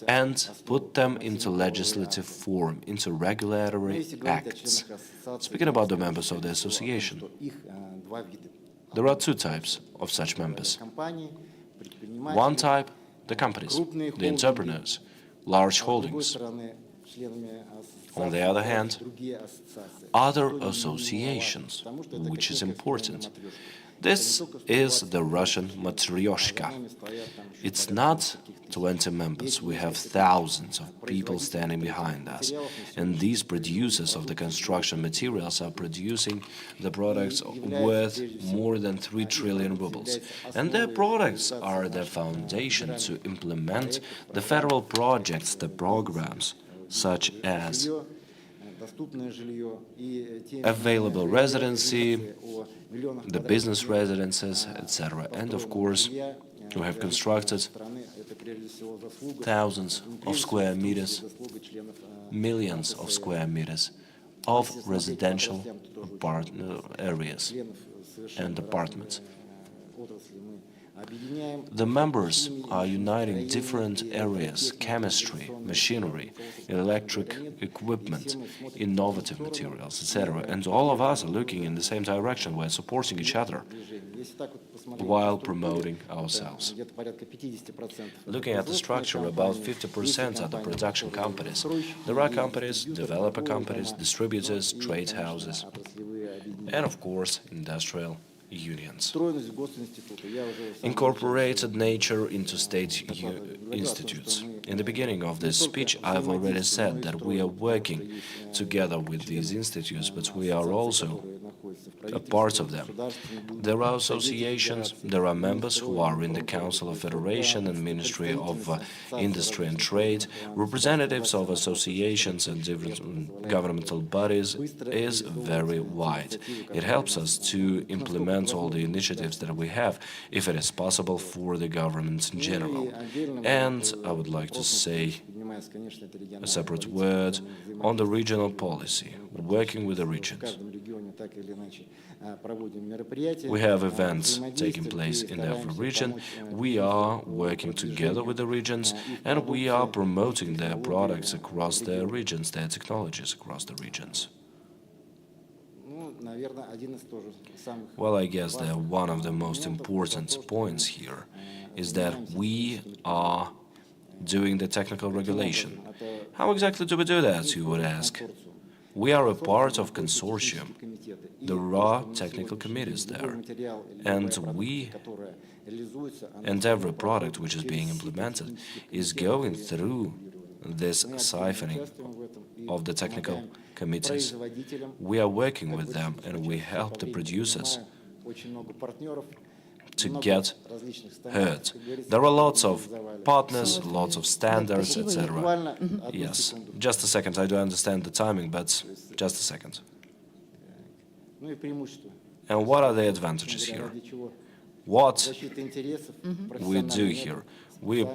and put them into legislative form, into regulatory acts. Speaking about the members of the association, there are two types of such members. One type, the companies, the entrepreneurs, large holdings. On the other hand, other associations, which is important. This is the Russian matryoshka. It's not 20 members, we have thousands of people standing behind us. And these producers of the construction materials are producing the products worth more than 3 trillion rubles. And their products are the foundation to implement the federal projects, the programs, such as available residency, the business residences, etc. And of course, we have constructed thousands of square meters, millions of square meters of residential areas and apartments. The members are uniting different areas: chemistry, machinery, electric equipment, innovative materials, etc. And all of us are looking in the same direction. We're supporting each other while promoting ourselves. Looking at the structure, about 50% are the production companies. There are companies, developer companies, distributors, trade houses, and of course, industrial unions. Incorporated nature into state institutes. In the beginning of this speech, I've already said that we are working together with these institutes, but we are also a part of them. There are associations, there are members who are in the Council of Federation and Ministry of Industry and Trade. Representatives of associations and different governmental bodies is very wide. It helps us to implement all the initiatives that we have, if it is possible, for the government in general. And I would like to say a separate word on the regional policy, working with the regions. We have events taking place in every region. We are working together with the regions, and we are promoting their products across their regions, their technologies across the regions. Well, I guess that one of the most important points here is that we are doing the technical regulation. How exactly do we do that, you would ask? We are a part of consortium. There are technical committees there, and every product which is being implemented is going through this siphoning of the technical committees. We are working with them, and we help the producers to get heard. There are lots of partners, lots of standards, etc. Yes, just a second, I do understand the timing, but just a second. And what are the advantages here? What we do here? We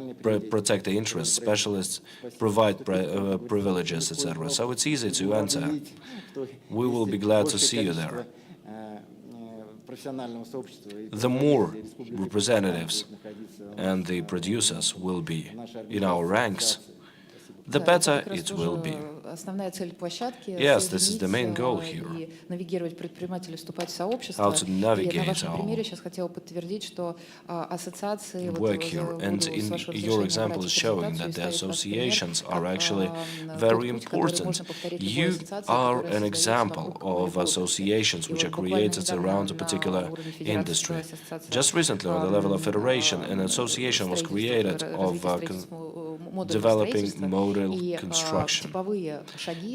protect the interests, specialists provide privileges, etc. So it's easy to enter. We will be glad to see you there. The more representatives and the producers will be in our ranks, the better it will be. Yes, this is the main goal here. How to navigate our work here. And in your example is showing that the associations are actually very important. You are an example of associations which are created around a particular industry. Just recently, on the level of federation, an association was created of developing model construction.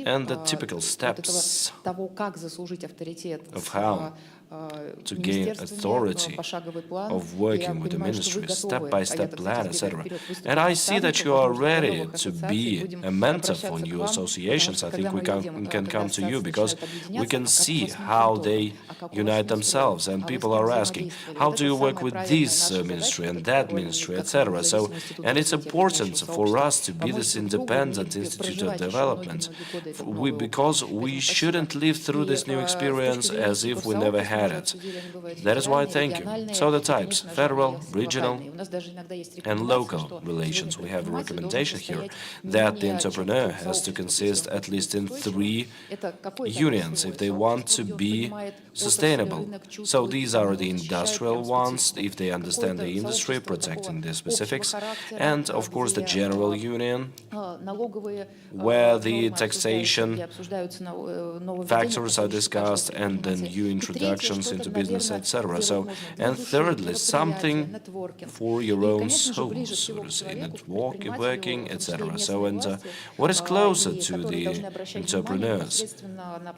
And the typical steps of how to gain authority of working with the ministry, step-by-step plan, etc. And I see that you are ready to be a mentor for new associations. I think we can come to you because we can see how they unite themselves, and people are asking, how do you work with this ministry and that ministry, etc. So, and it's important for us to be this independent institute of development, because we shouldn't live through this new experience as if we never had it. That is why I thank you. So the types: federal, regional, and local relations. We have a recommendation here that the entrepreneur has to consist at least in 3 unions if they want to be sustainable. So these are the industrial ones, if they understand the industry, protecting the specifics, and of course the general union, where the taxation factors are discussed and the new introductions into business, etc. So, and thirdly, something for your own soul, so to say, networking, etc. So, and what is closer to the entrepreneurs?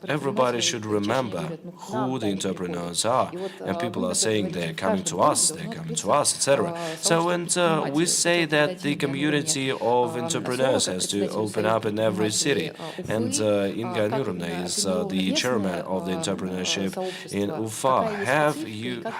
Everybody should remember who the entrepreneurs are, and people are saying they're coming to us, etc. So, and we say that the community of entrepreneurs has to open up in every city, and Inga Nurna is the chairman of the entrepreneurship in Ufa.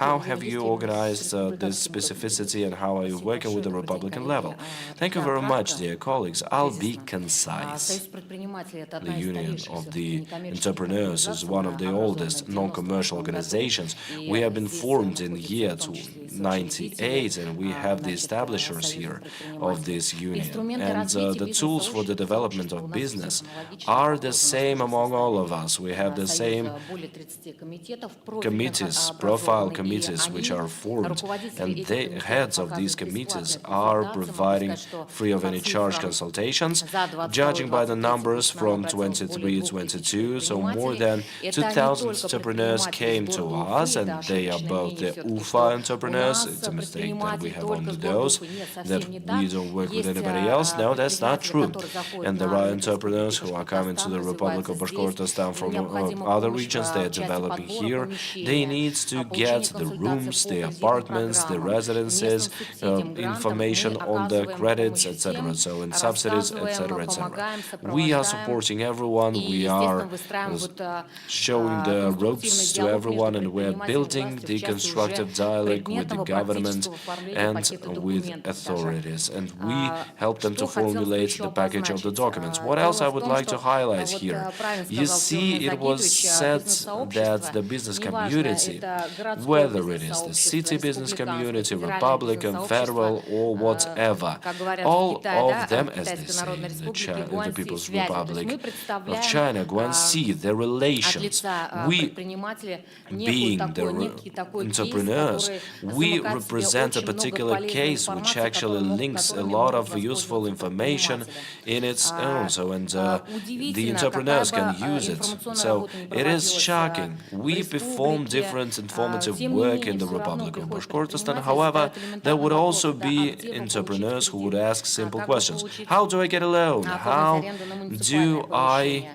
How have you organized this specificity, and how are you working with the Republican level? Thank you very much, dear colleagues. I'll be concise. The Union of the Entrepreneurs is one of the oldest non-commercial organizations. We have been formed in the year 1998, and we have the establishers here of this union. And the tools for the development of business are the same among all of us. We have the same committees, profile committees, which are formed, and the heads of these committees are providing free of any charge consultations, judging by the numbers from 23-22. So more than 2,000 entrepreneurs came to us, and they are both the UFA entrepreneurs. It's a mistake that we have only those, that we don't work with anybody else. No, that's not true. And there are entrepreneurs who are coming to the Republic of Bashkortostan from other regions. They are developing here. They need to get the rooms, the apartments, the residences, information on the credits, etc. So, and subsidies, etc., etc. We are supporting everyone. We are showing the ropes to everyone, and we're building the constructive dialogue with the government and with authorities, and we help them to formulate the package of the documents. What else I would like to highlight here? You see, it was said that the business community, whether it is the city business community, Republican, federal, or whatever, all of them, as they say in the People's Republic of China, Guangxi, the relations. We, being the entrepreneurs, we represent a particular case which actually links a lot of useful information in its own. So, and the entrepreneurs can use it. So it is shocking. We perform different informative work in the Republic of Bashkortostan. However, there would also be entrepreneurs who would ask simple questions. How do I get a loan? How do I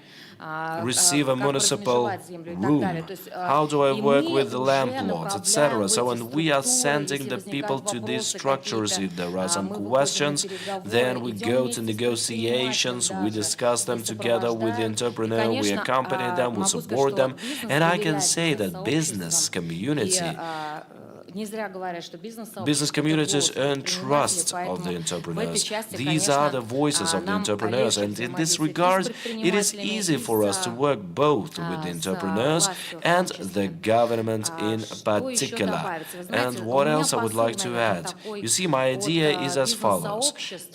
receive a municipal room? How do I work with the landlords, etc.? So, and we are sending the people to these structures. If there are some questions, then we go to negotiations, we discuss them together with the entrepreneur, we accompany them, we support them. And I can say that business community, business communities earn trust of the entrepreneurs. These are the voices of the entrepreneurs, and in this regard, it is easy for us to work both with the entrepreneurs and the government in particular. And what else I would like to add? You see, my idea is as follows.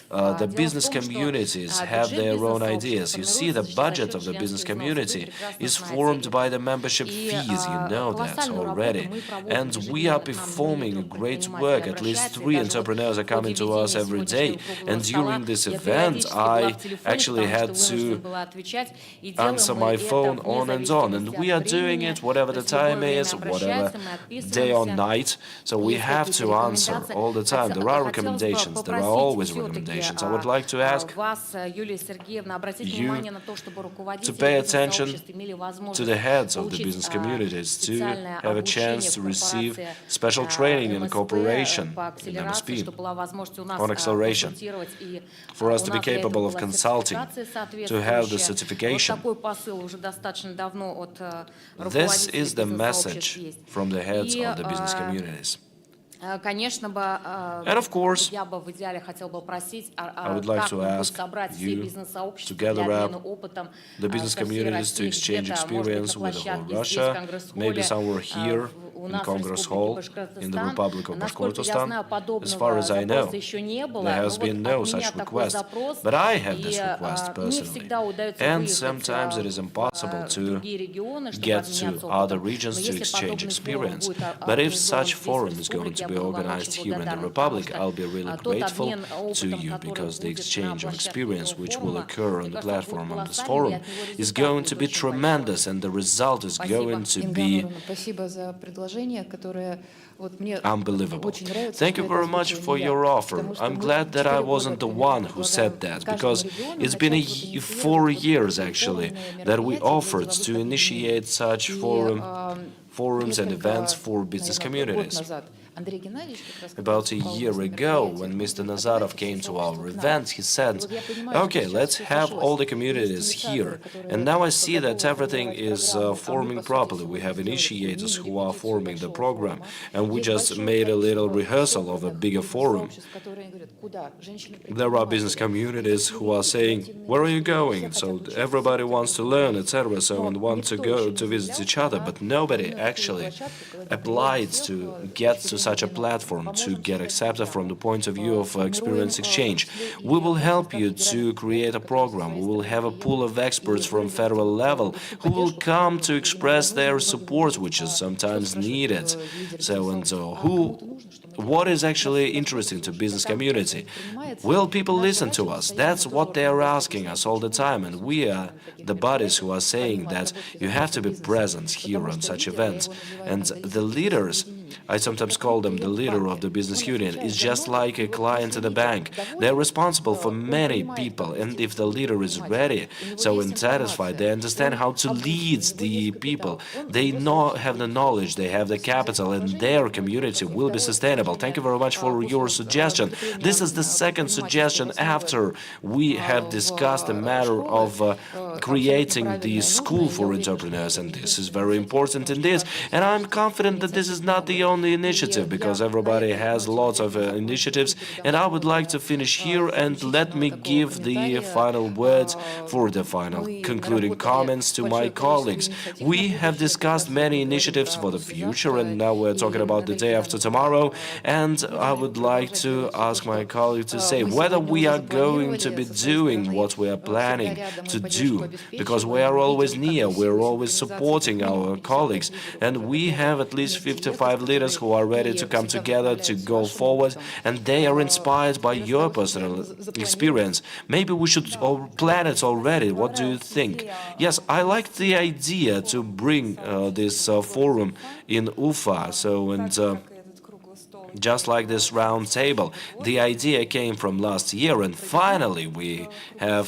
The business communities have their own ideas. You see, the budget of the business community is formed by the membership fees. You know that already. And we are performing performing great work. At least 3 entrepreneurs are coming to us every day. And during this event, I actually had to answer my phone on. And we are doing it whatever the time is, whatever day or night. So we have to answer all the time. There are recommendations. There are always recommendations. I would like to ask you to pay attention to the heads of the business communities, to have a chance to receive special training in cooperation in MSP on acceleration, for us to be capable of consulting, to have the certification. This is the message from the heads of the business communities. And of course, I would like to ask you to gather up the business communities to exchange experience with the whole Russia, maybe somewhere here in Congress Hall in the Republic of Bashkortostan. As far as I know, there has been no such request, but I have this request personally. And sometimes it is impossible to get to other regions to exchange experience. But if such forum is going to be organized here in the Republic, I'll be really grateful to you, because the exchange of experience which will occur on the platform of this forum is going to be tremendous, and the result is going to be unbelievable. Thank you very much for your offer. I'm glad that I wasn't the one who said that, because it's been 4 years actually that we offered to initiate such forums and events for business communities. About a year ago, when Mr. Nazarov came to our event, he said, okay, let's have all the communities here. And now I see that everything is forming properly. We have initiators who are forming the program, and we just made a little rehearsal of a bigger forum. There are business communities who are saying, where are you going? So everybody wants to learn, etc., so and want to go to visit each other, but nobody actually applied to get to such a platform, to get accepted from the point of view of experience exchange. We will help you to create a program. We will have a pool of experts from federal level who will come to express their support, which is sometimes needed. What is actually interesting to business community? Will people listen to us? That's what they are asking us all the time, and we are the bodies who are saying that you have to be present here on such events. And the leaders, I sometimes call them the leader of the business union, is just like a client in a bank. They're responsible for many people, and if the leader is ready, so and satisfied, they understand how to lead the people. They have the knowledge, they have the capital, and their community will be sustainable. Thank you very much for your suggestion. This is the second suggestion after we have discussed the matter of creating the school for entrepreneurs, and this is very important indeed. And I'm confident that this is not the only initiative, because everybody has lots of initiatives, and I would like to finish here and let me give the final words for the final concluding comments to my colleagues. We have discussed many initiatives for the future, and now we're talking about the day after tomorrow, and I would like to ask my colleague to say whether we are going to be doing what we are planning to do, because we are always near, we're always supporting our colleagues, and we have at least 55 leaders who are ready to come together to go forward, and they are inspired by your personal experience. Maybe we should plan it already. What do you think? Yes, I like the idea to bring this forum in Ufa, just like this round table. The idea came from last year, and finally we have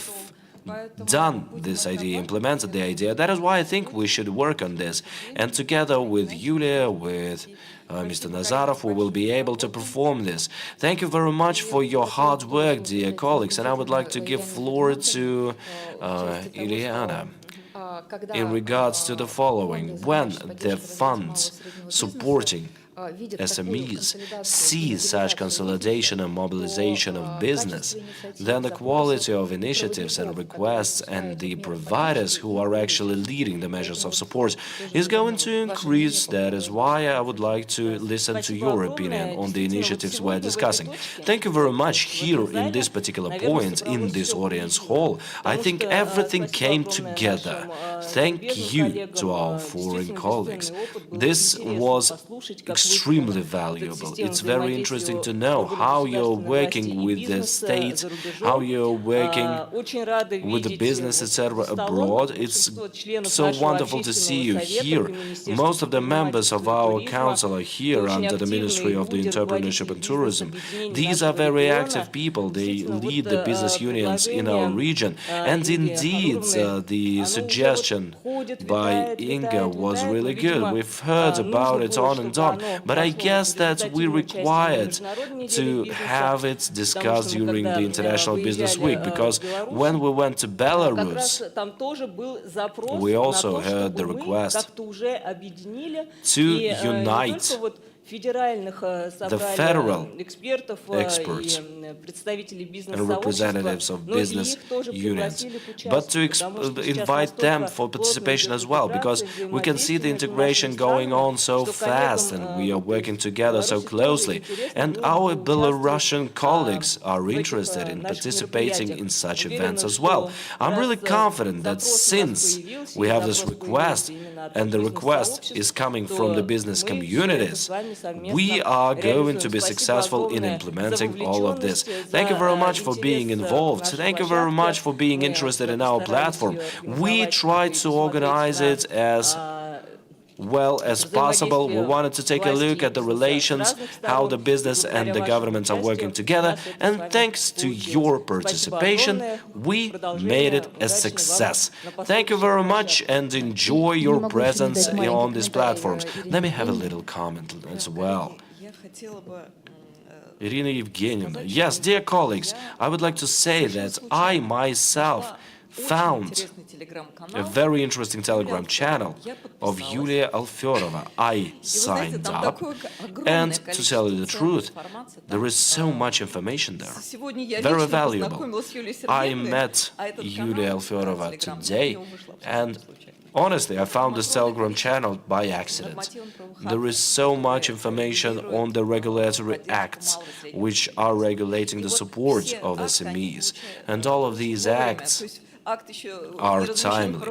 done this idea, implemented the idea. That is why I think we should work on this. And together with Yulia, with Mr. Nazarov, we will be able to perform this. Thank you very much for your hard work, dear colleagues. And I would like to give floor to Ilyana in regards to the following. When the funds supporting SMEs see such consolidation and mobilization of business, then the quality of initiatives and requests and the providers who are actually leading the measures of support is going to increase. That is why I would like to listen to your opinion on the initiatives we're discussing. Thank you very much. Here in this particular point, in this audience hall, I think everything came together. Thank you to our foreign colleagues. This was extremely valuable. It's very interesting to know how you're working with the state, how you're working with the business, etc. abroad. It's so wonderful to see you here. Most of the members of our council are here under the Ministry of the Entrepreneurship and Tourism. These are very active people. They lead the business unions in our region. And indeed, the suggestion by Inga was really good. We've heard about it on and on. But I guess that we required to have it discussed during the International Business Week, because when we went to Belarus, we also heard the request to unite the federal experts and representatives of business unions, but to invite them for participation as well, because we can see the integration going on so fast and we are working together so closely. And our Belarusian colleagues are interested in participating in such events as well. I'm really confident that since we have this request, and the request is coming from the business communities, we are going to be successful in implementing all of this. Thank you very much for being involved. Thank you very much for being interested in our platform. We tried to organize it as well as possible. We wanted to take a look at the relations, how the business and the governments are working together, and thanks to your participation, we made it a success. Thank you very much and enjoy your presence on these platforms. Let me have a little comment as well. Irina Evgenievna. Yes, dear colleagues, I would like to say that I myself found a very interesting Telegram channel of Yulia Alferova. I signed up, and to tell you the truth, there is so much information there, very valuable. I met Yulia Alferova today, and honestly, I found this Telegram channel by accident. There is so much information on the regulatory acts which are regulating the support of SMEs, and all of these acts are timely.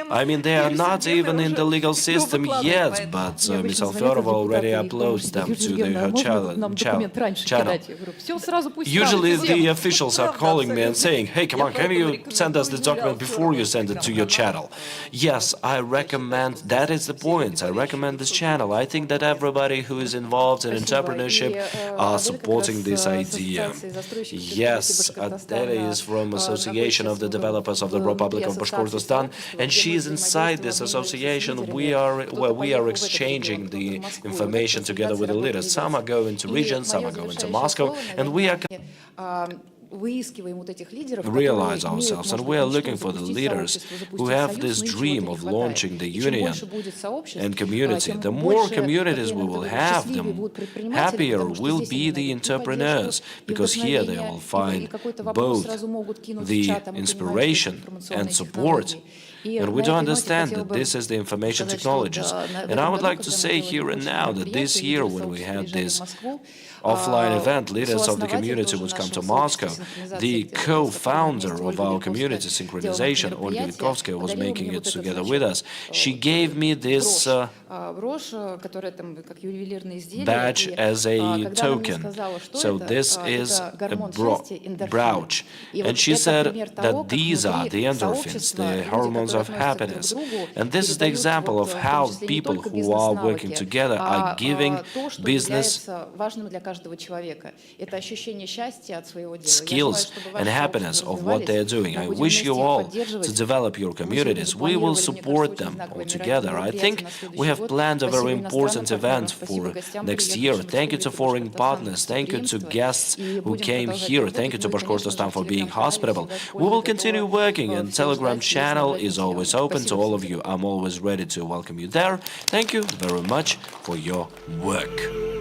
I mean, they are not even in the legal system yet, but Ms. Alferova already uploads them to her channel. Usually the officials are calling me and saying, hey, come on, can you send us this document before you send it to your channel? Yes, I recommend, that is the point, I recommend this channel. I think that everybody who is involved in entrepreneurship are supporting this idea. Yes, Adela is from Association of the Developers of the Republic of Bashkortostan, and she is inside this association where we are exchanging the information together with the leaders. Some are going to regions, some are going to Moscow, and we are realize ourselves, and we are looking for the leaders who have this dream of launching the union and community. The more communities we will have, the happier will be the entrepreneurs, because here they will find both the inspiration and support. And we do understand that this is the information technologies. And I would like to say here and now that this year, when we had this offline event, leaders of the community would come to Moscow. The co-founder of our community synchronization, Olga Vitkovskaya, was making it together with us. She gave me this badge as a token. So this is a brooch. And she said that these are the endorphins, the hormones of happiness. And this is the example of how people who are working together are giving business skills and happiness of what they are doing. I wish you all to develop your communities. We will support them all together. I think we have planned a very important event for next year. Thank you to foreign partners. Thank you to guests who came here. Thank you to Bashkortostan for being hospitable. We will continue working, and Telegram channel is always open to all of you. I'm always ready to welcome you there. Thank you very much for your work.